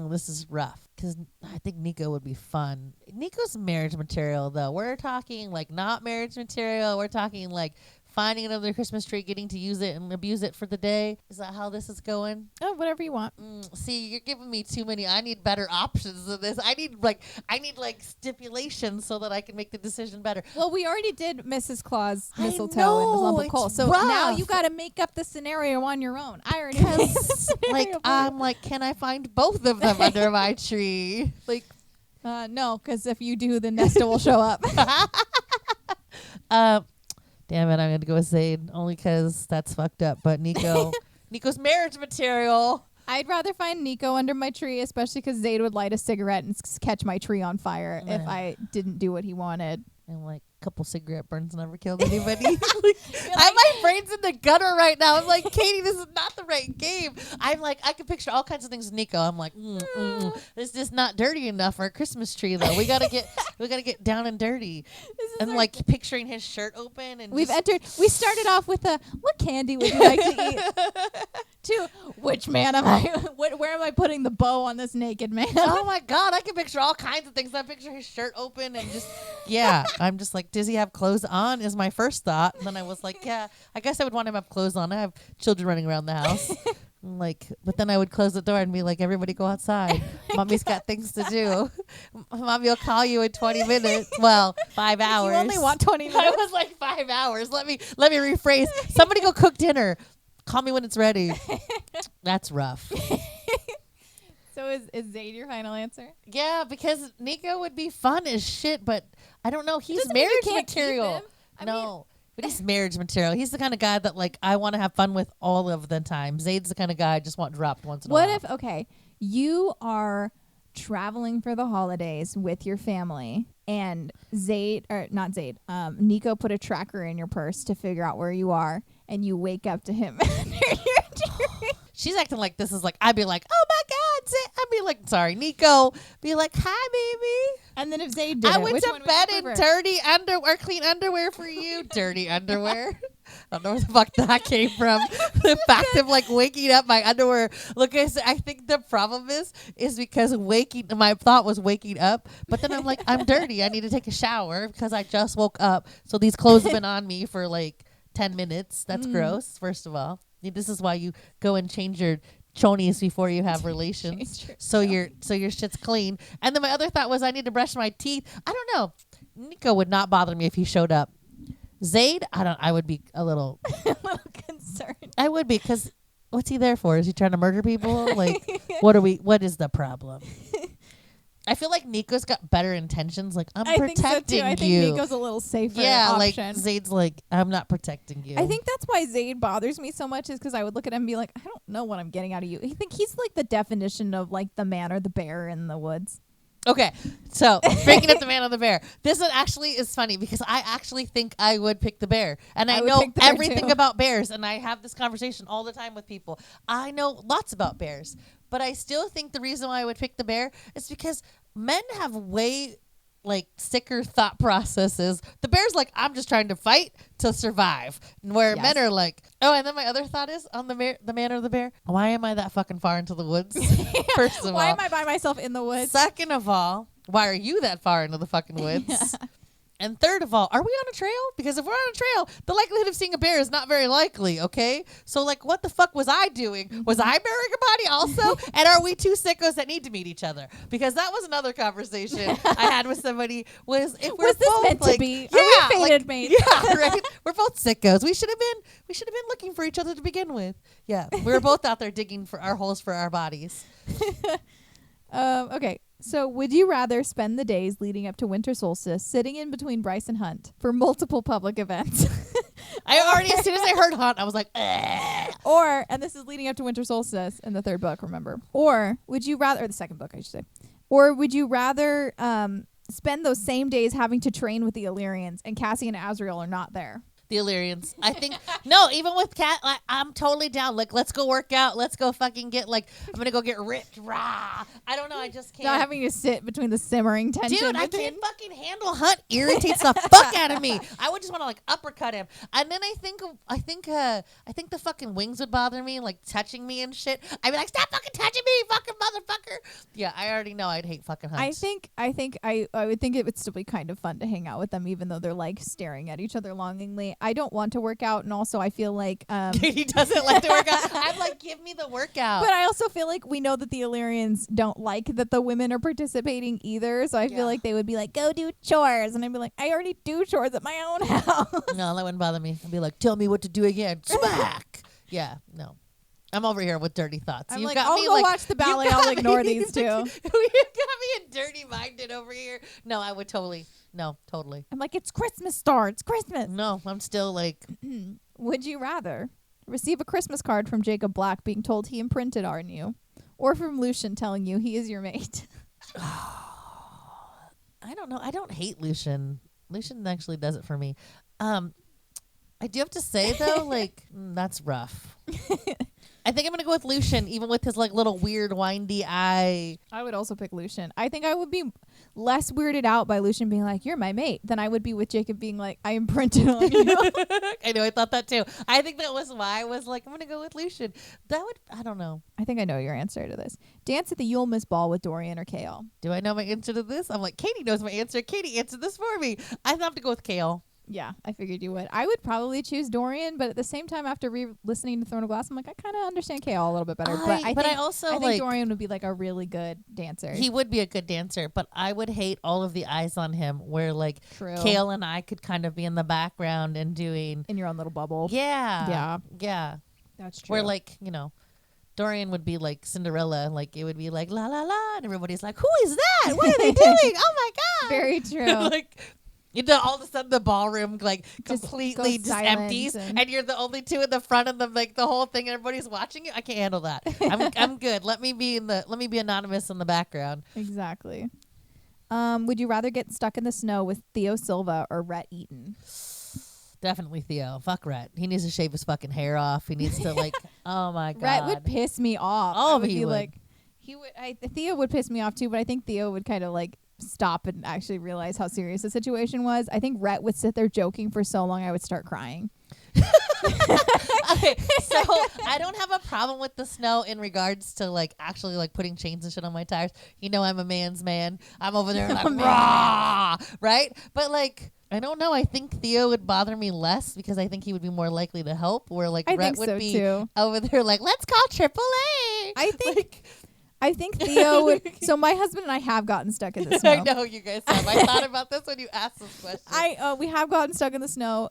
This is rough because I think Nico would be fun. Nico's marriage material, though. We're talking like not marriage material. We're talking like finding another Christmas tree, getting to use it and abuse it for the day. Is that how this is going? Oh, whatever you want. See, you're giving me too many. I need better options than this. I need like stipulations so that I can make the decision better. Well, we already did Mrs. Claus mistletoe and know, lump of coal, so rough. now you got to make up the scenario on your own. I already made the scenario. I'm like, can I find both of them under my tree? Like, no, because if you do, then Nesta will show up. Damn it, I'm going to go with Zaid only because that's fucked up. But Nico's marriage material. I'd rather find Nico under my tree, especially because Zaid would light a cigarette and catch my tree on fire if I didn't do what he wanted. And like a couple cigarette burns never killed anybody. My brain's in the gutter right now. I'm like, Katie, this is not the right game. I'm like, I can picture all kinds of things with Nico. I'm like, this is just not dirty enough for a Christmas tree though. We gotta get down and dirty. And like picturing his shirt open and we started off with what candy would you like to eat? To which man am I? Where am I putting the bow on this naked man? Oh my God, I can picture all kinds of things. I picture his shirt open and just I'm just like, does he have clothes on? Is my first thought. And then I was like, yeah, I guess I would want him to have clothes on. I have children running around the house. Like, but then I would close the door and be like, everybody go outside. Mommy's got things to do. Mommy will call you in 20 minutes. Well, 5 hours. You only want 20 minutes. I was like 5 hours. Let me rephrase. Somebody go cook dinner. Call me when it's ready. That's rough. So is Zaid your final answer? Yeah, because Nico would be fun as shit, but I don't know. He's marriage material. But he's marriage material. He's the kind of guy that like I want to have fun with all of the time. Zaid's the kind of guy I just want dropped once in a while. What if you are traveling for the holidays with your family and Nico put a tracker in your purse to figure out where you are, and you wake up to him under your tree. She's acting like this is like, I'd be like, oh my God, I'd be like, sorry, Nico. Be like, hi, baby. And then if Zaid did I went to bed in dirty underwear, clean underwear for you. Dirty underwear. I don't know where the fuck that came from. The fact of like waking up, my underwear. Look, I think the problem is because my thought was waking up, but then I'm like, I'm dirty. I need to take a shower because I just woke up. So these clothes have been on me for like 10 minutes. That's gross, first of all. This is why you go and change your chonies before you have relations. So your shit's clean. And then my other thought was I need to brush my teeth. I don't know. Nico would not bother me if he showed up. Zayd, I would be a little concerned. I would be, because what's he there for? Is he trying to murder people? Like, what is the problem? I feel like Nico's got better intentions. Like, I'm protecting think so too. I think you. Nico's a little safer Yeah, option. like Zayd's like, I'm not protecting you. I think that's why Zayd bothers me so much, is because I would look at him and be like, I don't know what I'm getting out of you. I think he's like the definition of like the man or the bear in the woods. Okay, so breaking up the man or the bear. This one actually is funny because I actually think I would pick the bear. And I know everything about bears, and I have this conversation all the time with people. I know lots about bears, but I still think the reason why I would pick the bear is because men have way like sicker thought processes. The bear's like, I'm just trying to fight to survive. Where men are like, oh, and then my other thought is on the man or the bear. Why am I that fucking far into the woods? First of all. Why am I by myself in the woods? Second of all, why are you that far into the fucking woods? Yeah. And third of all, are we on a trail? Because if we're on a trail, the likelihood of seeing a bear is not very likely, okay? So, like, what the fuck was I doing? Was I burying a body also? And are we two sickos that need to meet each other? Because that was another conversation I had with somebody, was if we're was this both, meant like, to be? Yeah, Are we fated mates? Yeah, right? We're both sickos. We should have been looking for each other to begin with. Yeah, we were both out there digging for our holes for our bodies. Okay. So, would you rather spend the days leading up to winter solstice sitting in between Bryce and Hunt for multiple public events? As soon as I heard Hunt, I was like, ugh. Or, and this is leading up to winter solstice in the third book, remember? Or would you rather, or the second book, I should say. Or would you rather spend those same days having to train with the Illyrians and Cassie and Azrael are not there? The Illyrians. I think, no, even with Cat, like, I'm totally down. Like, let's go work out. Let's go fucking get, like, I'm going to go get ripped. Rah. I don't know. I just can't. Not having to sit between the simmering tension. Dude, I can't fucking handle Hunt. Irritates the fuck out of me. I would just want to, like, uppercut him. And then I think the fucking wings would bother me, like, touching me and shit. I'd be like, stop fucking touching me, fucking motherfucker. Yeah, I already know I'd hate fucking Hunt. I would think it would still be kind of fun to hang out with them, even though they're, like, staring at each other longingly. I don't want to work out, and also I feel like he doesn't like to work out. I'm like, give me the workout. But I also feel like we know that the Illyrians don't like that the women are participating either, so I feel like they would be like, go do chores, and I'd be like, I already do chores at my own house. No, that wouldn't bother me. I'd be like, tell me what to do again. Smack. Yeah, no. I'm over here with dirty thoughts. I'm You've like, got I'll me go like, watch the ballet. I'll ignore these two. You got me dirty-minded over here. No, I would totally. No, totally. I'm like, it's Christmas star. It's Christmas. No, I'm still like. Would you rather receive a Christmas card from Jacob Black being told he imprinted on you, or from Lucian telling you he is your mate? I don't know. I don't hate Lucian. Lucian actually does it for me. I do have to say though, like, that's rough. I think I'm gonna go with Lucian, even with his like little weird windy eye. I would also pick Lucian. I think I would be less weirded out by Lucian being like, "You're my mate," than I would be with Jacob being like, "I imprinted on you." I know. I thought that too. I think that was why I was like, I'm gonna go with Lucian. That would. I don't know. I think I know your answer to this. Dance at the Yule Miss Ball with Dorian or Kale. Do I know my answer to this? I'm like, Katie knows my answer. Katie answered this for me. I have to go with Kale. Yeah, I figured you would. I would probably choose Dorian, but at the same time, after listening to Throne of Glass, I'm like, I kind of understand Kale a little bit better. I think Dorian would be like a really good dancer. He would be a good dancer, but I would hate all of the eyes on him where like True. Kale and I could kind of be in the background and doing in your own little bubble. Yeah. That's true. Where like, you know, Dorian would be like Cinderella, like it would be like la la la, and everybody's like, who is that? What are they doing? Oh my god! Very true. Like. All of a sudden the ballroom like completely just empties and you're the only two in the front of the like the whole thing and everybody's watching you. I can't handle that. I'm good. Let me be anonymous in the background. Exactly. Would you rather get stuck in the snow with Theo Silva or Rhett Eaton? Definitely Theo. Fuck Rhett. He needs to shave his fucking hair off. He needs to like oh my god. Rhett would piss me off. Oh, he would. Theo would piss me off too, but I think Theo would kind of like stop and actually realize how serious the situation was. I think Rhett would sit there joking for so long I would start crying. Okay, so I don't have a problem with the snow in regards to like actually like putting chains and shit on my tires. You know, I'm a man's man. I'm over there like rah, right? But like, I don't know. I think Theo would bother me less because I think he would be more likely to help. Where like I Rhett think would so be too. over there like, let's call AAA. I think Like, I think Theo would. So my husband and I have gotten stuck in the snow. I know you guys have. I thought about this when you asked this question. We have gotten stuck in the snow.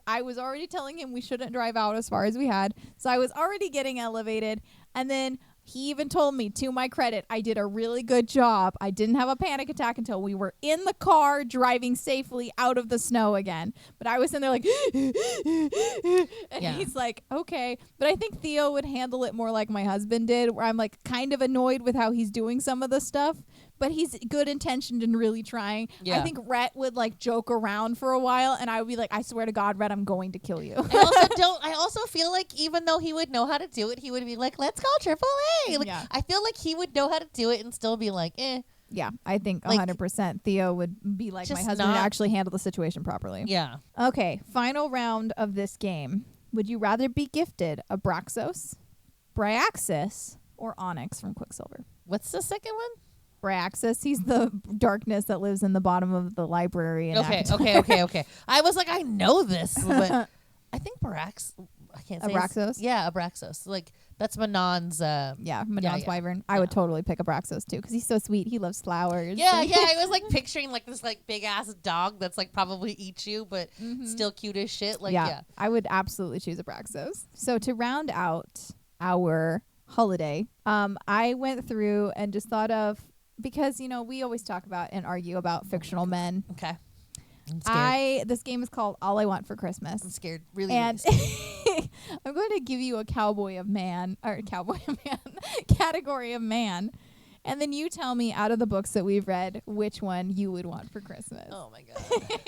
I was already telling him we shouldn't drive out as far as we had. So I was already getting elevated, and then he even told me, to my credit, I did a really good job. I didn't have a panic attack until we were in the car driving safely out of the snow again. But I was in there like, and he's like, okay. But I think Theo would handle it more like my husband did, where I'm like kind of annoyed with how he's doing some of the stuff. But he's good intentioned and really trying. Yeah. I think Rhett would like joke around for a while, and I would be like, I swear to God, Rhett, I'm going to kill you. I also feel like even though he would know how to do it, he would be like, let's call AAA. Like, Yeah. I feel like he would know how to do it and still be like, eh. Yeah, I think Like, 100% Theo would be like my just husband and not- actually handle the situation properly. Yeah. Okay, final round of this game. Would you rather be gifted a Braxos, Bryaxis, or Onyx from Quicksilver? What's the second one? Bryaxis, he's the darkness that lives in the bottom of the library. In Okay. I was like, I know this, but I think I can't say Abraxos? Yeah, Abraxos. Like, that's Manon's. Yeah, Manon's wyvern. I would totally pick a Braxos too because he's so sweet. He loves flowers. Yeah. I was like picturing like this like big ass dog that's like probably eats you, but still cute as shit. Like, yeah. I would absolutely choose a Braxos. So to round out our holiday, I went through and just thought of, because, you know, we always talk about and argue about fictional men. Okay. I'm scared. This game is called All I Want for Christmas. I'm scared. Really. And really scared. I'm going to give you a category of man. And then you tell me out of the books that we've read which one you would want for Christmas. Oh my God.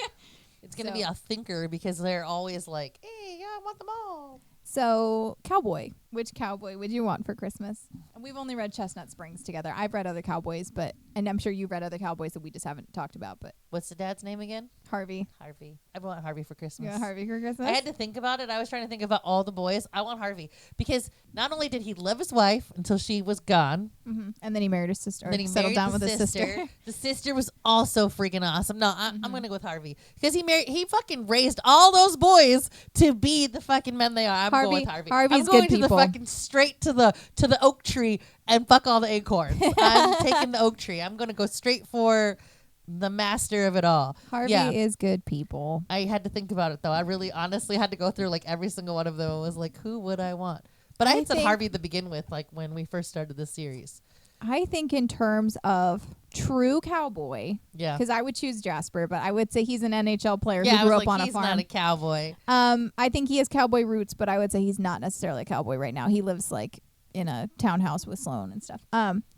It's going to be a thinker because they're always like, hey, yeah, I want them all. So, cowboy. Which cowboy would you want for Christmas? And we've only read Chestnut Springs together. I've read other cowboys, and I'm sure you've read other cowboys that we just haven't talked about, but What's the dad's name again? Harvey. I want Harvey for Christmas. You want Harvey for Christmas? I had to think about it. I was trying to think about all the boys. I want Harvey because not only did he love his wife until she was gone, and then he married his sister. then he settled married down the with his sister. The sister was also freaking awesome. No, I'm gonna go with Harvey because he fucking raised all those boys to be the fucking men they are. I'm going with Harvey. Harvey's I'm going good to people. the fucking straight to the oak tree and fuck all the acorns. I'm taking the oak tree. I'm gonna go straight for the master of it all. Harvey is good people. I had to think about it though. I really honestly had to go through like every single one of them and was like, who would I want? But I had said Harvey to begin with, like when we first started this series. I think in terms of true cowboy, Yeah. because I would choose Jasper, but I would say he's an NHL player Yeah, who grew I up was like, on a he's farm. not a cowboy. I think he has cowboy roots, but I would say he's not necessarily a cowboy right now. He lives like in a townhouse with Sloan and stuff.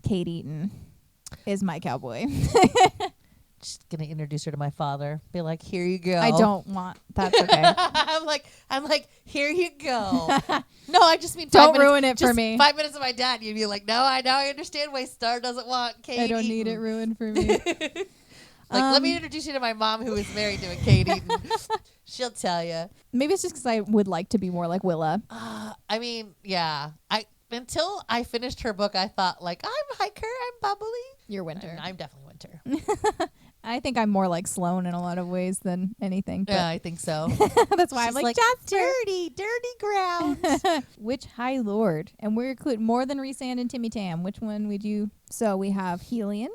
Kate Eaton is my cowboy. Just gonna introduce her to my father. Be like, here you go. I don't want. That's okay. I'm like, here you go. No, I just mean Don't 5 minutes, ruin it for just me. 5 minutes of my dad. You'd be like, no, I understand why Star doesn't want Kate. I don't need it ruined for me. Let me introduce you to my mom who is married to a Kate Eaton. She'll tell you. Maybe it's just because I would like to be more like Willa. I mean, yeah. Until I finished her book, I thought like, I'm hiker, I'm bubbly. You're Winter. I'm definitely Winter. I think I'm more like Sloan in a lot of ways than anything. But Yeah, I think so. that's why I'm She's like, dirty ground. which High Lord? And we're including more than Rhysand and Timmy Tam. Which one would you? So we have Helion,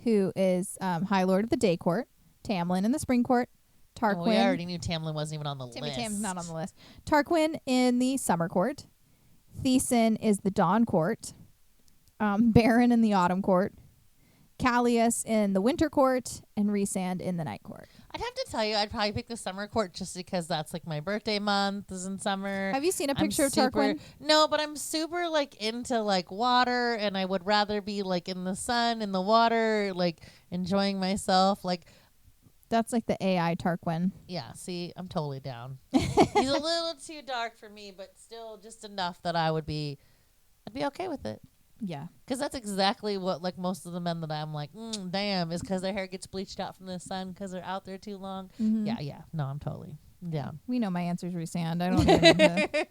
who is High Lord of the Day Court, Tamlin in the Spring Court, Tarquin. Well, we already knew Tamlin wasn't even on the Timmy list. Tam's not on the list. Tarquin in the Summer Court, Thiessen is the Dawn Court, Baron in the Autumn Court, Callius in the Winter Court, and Rhysand in the Night Court. I'd have to tell you, I'd probably pick the Summer Court just because that's like my birthday month is in summer. Have you seen a picture of super, Tarquin? No, but I'm super like into like water, and I would rather be like in the sun, in the water, like enjoying myself. Like, That's like the AI Tarquin. yeah, see, I'm totally down. He's a little too dark for me, but still just enough that I'd be okay with it. Yeah. Because that's exactly what, like, most of the men that I'm like, damn, is because their hair gets bleached out from the sun because they're out there too long. Mm-hmm. Yeah. No, I'm totally Down. We know my answer's Resand. I don't even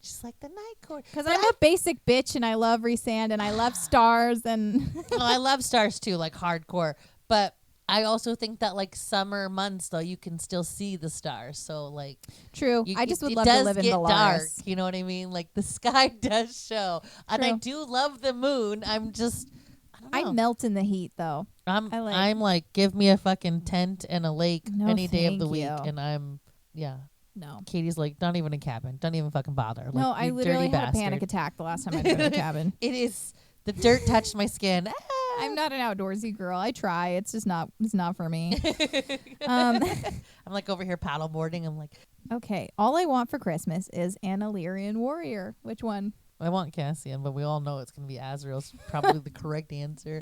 Just like the night court. because I'm a basic bitch and I love Resand and I love stars and I love stars too, like hardcore. But I also think that like summer months though, you can still see the stars. So like true. I just would it love to does live in get Valaris. dark. You know what I mean? Like the sky does show, and I True. do love the moon. I'm just, I don't know. I melt in the heat though. I'm like, give me a fucking tent and a lake No, any day of the thank week, you. and I'm No. Katie's like, not even a cabin. Don't even fucking bother. No, Like, I you literally dirty had a panic bastard. attack the last time I went to the cabin. It is the dirt touched my skin. I'm not an outdoorsy girl. I try. It's just not. It's not for me. I'm like over here paddleboarding. I'm like, Okay. All I want for Christmas is an Illyrian warrior. Which one? I want Cassian, but we all know it's gonna be Azrael's probably the correct answer.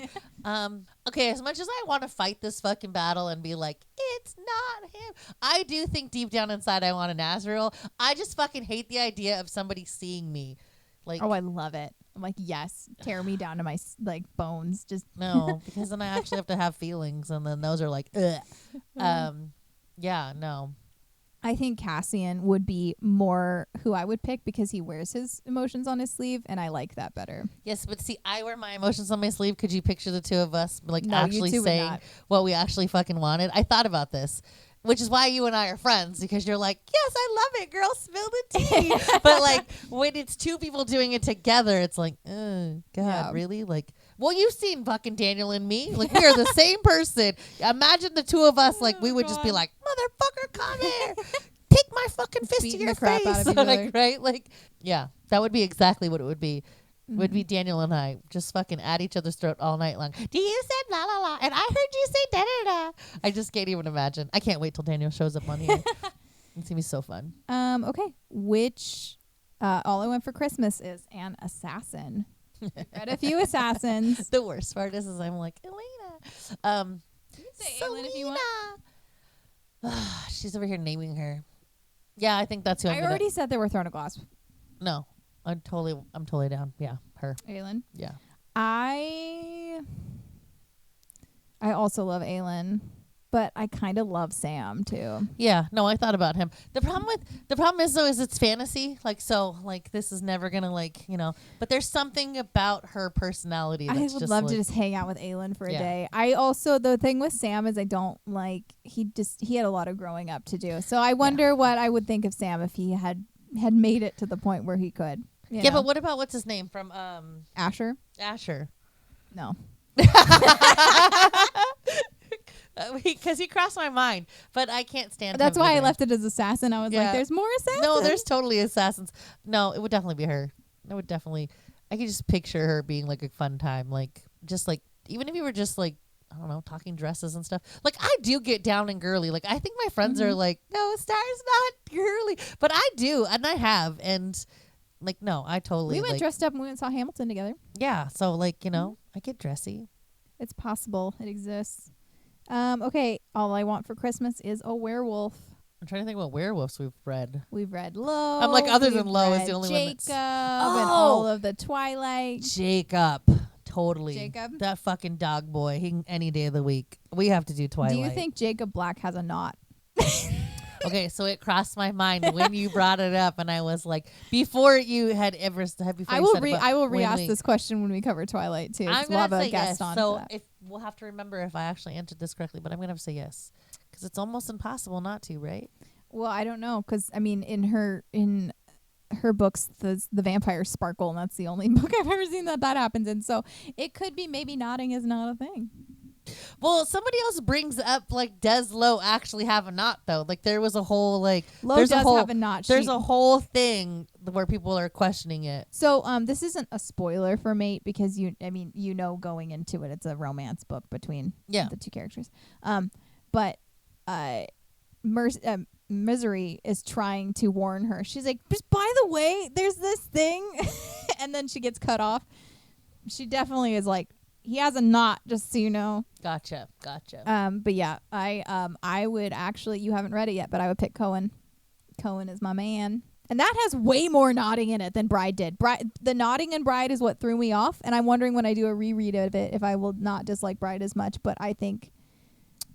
Okay, as much as I want to fight this fucking battle and be like, it's not him, I do think deep down inside I want an Azrael. I just fucking hate the idea of somebody seeing me. Like, Oh, I love it. I'm like, yes, tear me down to my bones. Just no, because then I actually have to have feelings, and then those are like, ugh. Yeah, no. I think Cassian would be more who I would pick because he wears his emotions on his sleeve, and I like that better. Yes, but see, I wear my emotions on my sleeve. Could you picture the two of us like No, you actually two would saying not. what we actually fucking wanted? I thought about this, which is why you and I are friends, because you're like, yes, I love it, girl, spill the tea. But like when it's two people doing it together, it's like, God, Yeah. really? Like, well, you've seen fucking Daniel and me. Like, we are the same person. Imagine the two of us, like, we would just be God. like, motherfucker, come here. Take my fucking fist Beating to your the crap face. out of each other. Like, right? Like, yeah, that would be exactly what it would be. Would be Daniel and I just fucking at each other's throat all night long. Do you said la la la, and I heard you say da da da. I just can't even imagine. I can't wait till Daniel shows up on here. It's gonna be so fun. Okay. Which all I want for Christmas is an assassin. Read a few assassins. The worst part is I'm like, Elena. You can say Aylin if you want. Selena. She's over here naming her. Yeah, I think that's who I'm I gonna. already said they were Throne of Glass. No, I'm totally down. Yeah, her. Aylin. Yeah. I also love Aylin, but I kind of love Sam too. Yeah, no, I thought about him. The problem is though is it's fantasy. Like so, like this is never gonna like But there's something about her personality. I That's would just love like, to just hang out with Aylin for a Yeah. day. I also the thing with Sam is I don't like he had a lot of growing up to do. So I wonder what I would think of Sam if he had made it to the point where he could. you Yeah, know? but what about what's his name from Asher? Asher? No. Because he crossed my mind, but I can't stand. That's him why I either. left it as assassin. I was Yeah. like, there's more assassins. No, there's totally assassins. No, it would definitely be her. It would definitely. I could just picture her being like a fun time, like just like even if you were just like I don't know, talking dresses and stuff. Like I do get down and girly. Like I think my friends are like, no, Star's not girly, but I do, and I have, and like no, I totally. We went like, dressed up and we went and saw Hamilton together. Yeah, so like I get dressy. It's possible. It exists. Okay. All I want for Christmas is a werewolf. I'm trying to think what werewolves we've read. We've read Low. I'm like, other than we've Low is read the only one Jacob that's- and all of the Twilight. Jacob, totally. Jacob? That fucking dog boy. He can any day of the week. We have to do Twilight. Do you think Jacob Black has a knot? Okay, so it crossed my mind when you brought it up, and I was like, before you had ever before I you will said it, but I will when re-ask we- this question when we cover Twilight too. 'cause I'm we'll have gonna a say guest yes. on. So for that. if we'll have to remember if I actually answered this correctly, but I'm gonna have to say yes because it's almost impossible not to, right? Well, I don't know because I mean, in her books, the vampires sparkle, and that's the only book I've ever seen that happens in. So it could be maybe nodding is not a thing. Well, somebody else brings up like, does Lo actually have a knot though? Like there was a whole like Lo there's does a whole, have a knot. There's a whole thing where people are questioning it. So this isn't a spoiler for Mate because going into it, it's a romance book between the two characters. But Misery is trying to warn her. She's like, just by the way, there's this thing, and then she gets cut off. She definitely is like, he has a knot, just so you know. Gotcha. But yeah, I would actually, you haven't read it yet, but I would pick Cohen. Cohen is my man. And that has way more nodding in it than Bride did. The nodding in Bride is what threw me off, and I'm wondering when I do a reread of it if I will not dislike Bride as much. But I think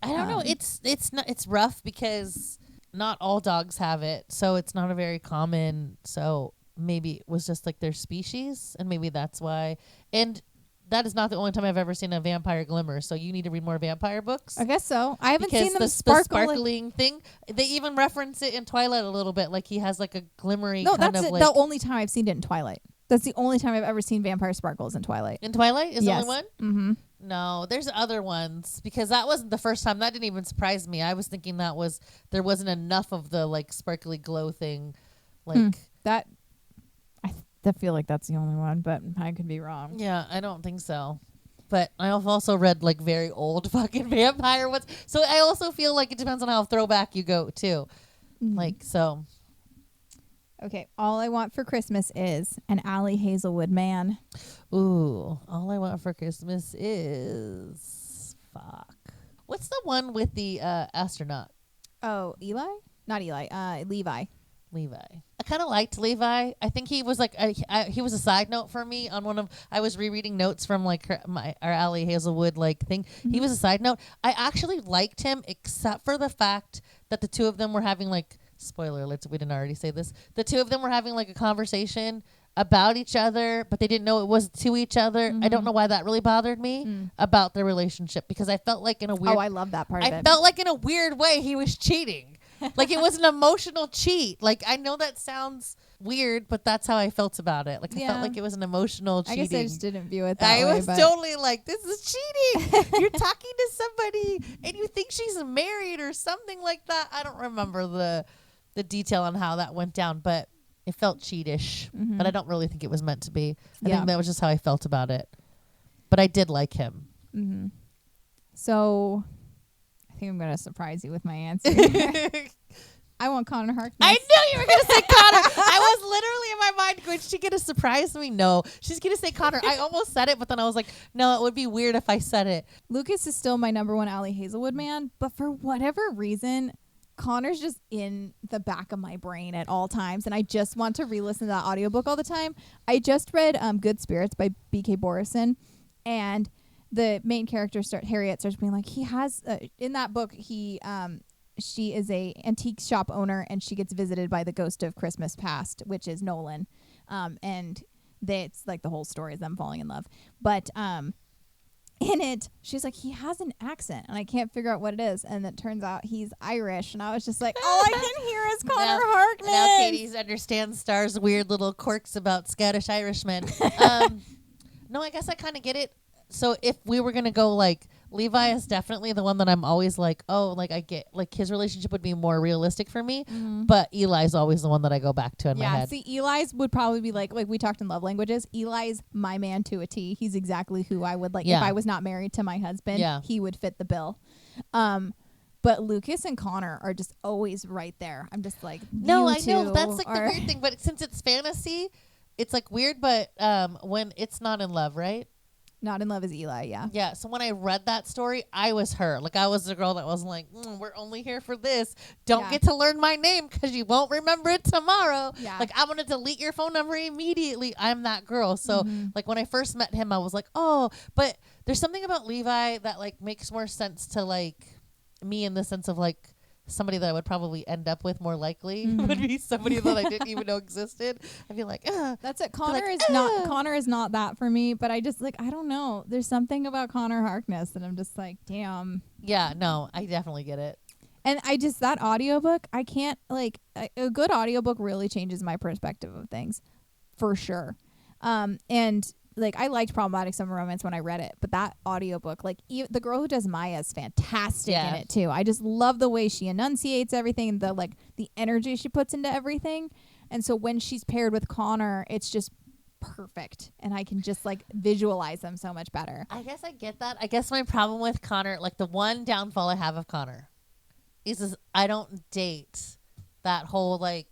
I don't know. It's rough because not all dogs have it, so it's not a very common. So maybe it was just like their species, and maybe that's why. And that is not the only time I've ever seen a vampire glimmer. So you need to read more vampire books. I guess so. I haven't Because seen them the sparkle. sparkling thing. They even reference it in Twilight a little bit. Like he has like a glimmering No, kind that's of it. like. The only time I've seen it in Twilight. That's the only time I've ever seen vampire sparkles in Twilight. In Twilight is the only one? Mm-hmm. No, there's other ones because that wasn't the first time. That didn't even surprise me. I was thinking there wasn't enough of the like sparkly glow thing. Like that. I feel like that's the only one, but I could be wrong. Yeah, I don't think so. But I've also read like very old fucking vampire ones. So I also feel like it depends on how throwback you go too. Like so. Okay, all I want for Christmas is an Allie Hazelwood man. Ooh, all I want for Christmas is What's the one with the astronaut? Oh, Eli? Not Eli. Levi. I kind of liked Levi. I think he was like he was a side note for me on one of. I was rereading notes from like our Allie Hazelwood like thing. Mm-hmm. He was a side note. I actually liked him except for the fact that the two of them were having like spoiler alerts. If we didn't already say this, the two of them were having like a conversation about each other, but they didn't know it was to each other. I don't know why that really bothered me about their relationship because I felt like in a weird. Oh, I love that part of it. I felt like in a weird way he was cheating. Like it was an emotional cheat. Like I know that sounds weird, but that's how I felt about it. Like I felt like it was an emotional cheating. I guess I just didn't view it that way. I was totally like, this is cheating. You're talking to somebody and you think she's married or something like that. I don't remember the detail on how that went down, but it felt cheatish. But I don't really think it was meant to be. I think that was just how I felt about it. But I did like him. Mm-hmm. So I think I'm going to surprise you with my answer. I want Connor Harkness. I knew you were going to say Connor. I was literally in my mind going, is she going to surprise me? No. She's going to say Connor. I almost said it, but then I was like, no, it would be weird if I said it. Lucas is still my number one Allie Hazelwood man, but for whatever reason, Connor's just in the back of my brain at all times, and I just want to re-listen to that audiobook all the time. I just read Good Spirits by B.K. Borison, and the main character Harriet starts being like, he has in that book she is a antique shop owner and she gets visited by the ghost of Christmas past, which is Nolan, and it's like the whole story is them falling in love, but in it she's like, he has an accent and I can't figure out what it is, and it turns out he's Irish, and I was just like, all I can hear is Connor Harkness. Now Katie understands Star's weird little quirks about Scottish Irishmen. No, I guess I kind of get it. So if we were going to go like, Levi is definitely the one that I'm always like, oh, like I get, like his relationship would be more realistic for me. But Eli's always the one that I go back to in my head. See, Eli's would probably be like we talked in Love Languages. Eli's my man to a T. He's exactly who I would like. If I was not married to my husband, he would fit the bill. But Lucas and Connor are just always right there. I'm just like, no, I know. That's like the weird thing. But since it's fantasy, it's like weird. But when it's not in love, right? Not in Love is Eli, yeah. Yeah, so when I read that story, I was her. Like, I was the girl that was like, we're only here for this. Don't get to learn my name because you won't remember it tomorrow. Yeah. Like, I'm going to delete your phone number immediately. I'm that girl. So, like, when I first met him, I was like, oh. But there's something about Levi that, like, makes more sense to, like, me in the sense of, like, somebody that I would probably end up with more likely would be somebody that I didn't even know existed. I'd be like, that's it. Connor is not that for me, but I just like, I don't know. There's something about Connor Harkness that I'm just like, damn. Yeah, no, I definitely get it. And that audiobook, I can't like a good audiobook really changes my perspective of things for sure. And like, I liked Problematic Summer Romance when I read it, but that audiobook, like, the girl who does Maya is fantastic in it too. I just love the way she enunciates everything, the energy she puts into everything. And so when she's paired with Connor, it's just perfect, and I can just like visualize them so much better. I guess I get that. I guess my problem with Connor, like the one downfall I have of Connor is I don't date that whole like,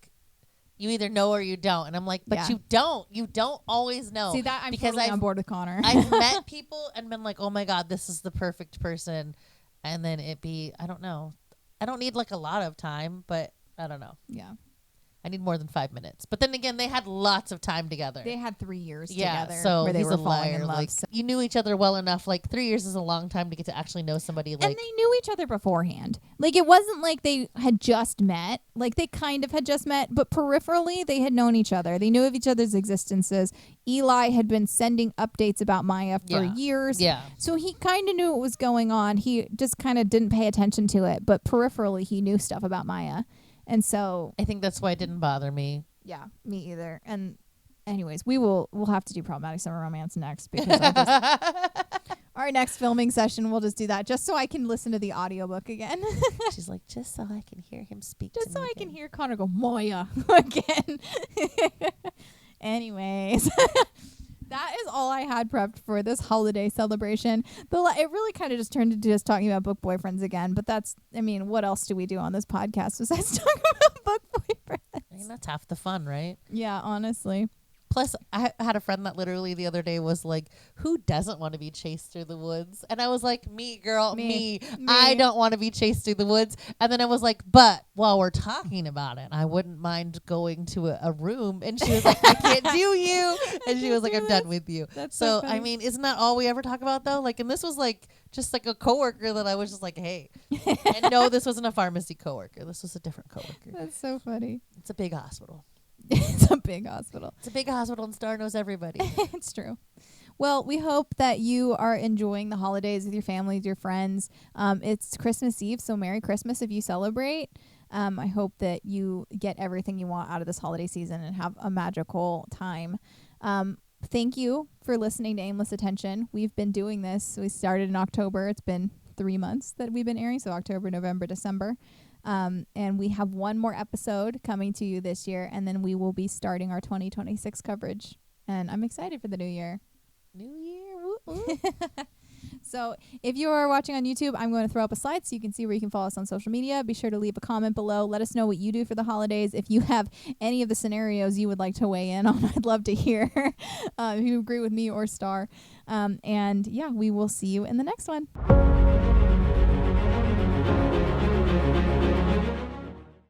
you either know or you don't. And I'm like, but you don't. You don't always know. See, that I'm totally on board with Connor. I've met people and been like, oh my God, this is the perfect person. And then I don't know. I don't need like a lot of time, but I don't know. Yeah. I need more than 5 minutes. But then again, they had lots of time together. They had 3 years yeah, together so where they he's were a falling liar. in love. Like, you knew each other well enough. Like 3 years is a long time to get to actually know somebody. Like, and they knew each other beforehand. Like, it wasn't like they had just met. Like, they kind of had just met, but peripherally, they had known each other. They knew of each other's existences. Eli had been sending updates about Maya for years. Yeah. So he kind of knew what was going on. He just kind of didn't pay attention to it, but peripherally, he knew stuff about Maya. And so I think that's why it didn't bother me. yeah, me either. And anyways, we'll have to do Problematic Summer Romance next because I just our next filming session, we'll just do that just so I can listen to the audiobook again. She's like, just so I can hear him speak. Just to so me I can again. hear Connor go, Maya, again. Anyways, that is all I had prepped for this holiday celebration. It really kind of just turned into just talking about book boyfriends again. But that's, I mean, what else do we do on this podcast besides talking about book boyfriends? I mean, that's half the fun, right? Yeah, honestly. Plus, I had a friend that literally the other day was like, who doesn't want to be chased through the woods? And I was like, me, girl, me. I don't want to be chased through the woods. And then I was like, but while we're talking about it, I wouldn't mind going to a room. And she was like, I can't do you. And she was like, I'm done with you. That's so funny. I mean, isn't that all we ever talk about though? Like, and this was like just like a coworker that I was just like, hey. And no, this wasn't a pharmacy coworker. This was a different coworker. That's so funny. It's a big hospital. It's a big hospital. It's a big hospital, and Star knows everybody. It's true. Well, we hope that you are enjoying the holidays with your family, with your friends. It's Christmas Eve, so Merry Christmas if you celebrate. I hope that you get everything you want out of this holiday season and have a magical time. Thank you for listening to Aimless Attention. We've been doing this. We started in October. It's been 3 months that we've been airing, so October, November, December. And we have one more episode coming to you this year, and then we will be starting our 2026 coverage. And I'm excited for the new year. New year. Woo, woo. So if you are watching on YouTube, I'm going to throw up a slide so you can see where you can follow us on social media. Be sure to leave a comment below. Let us know what you do for the holidays. If you have any of the scenarios you would like to weigh in on, I'd love to hear if you agree with me or Star. And yeah, we will see you in the next one.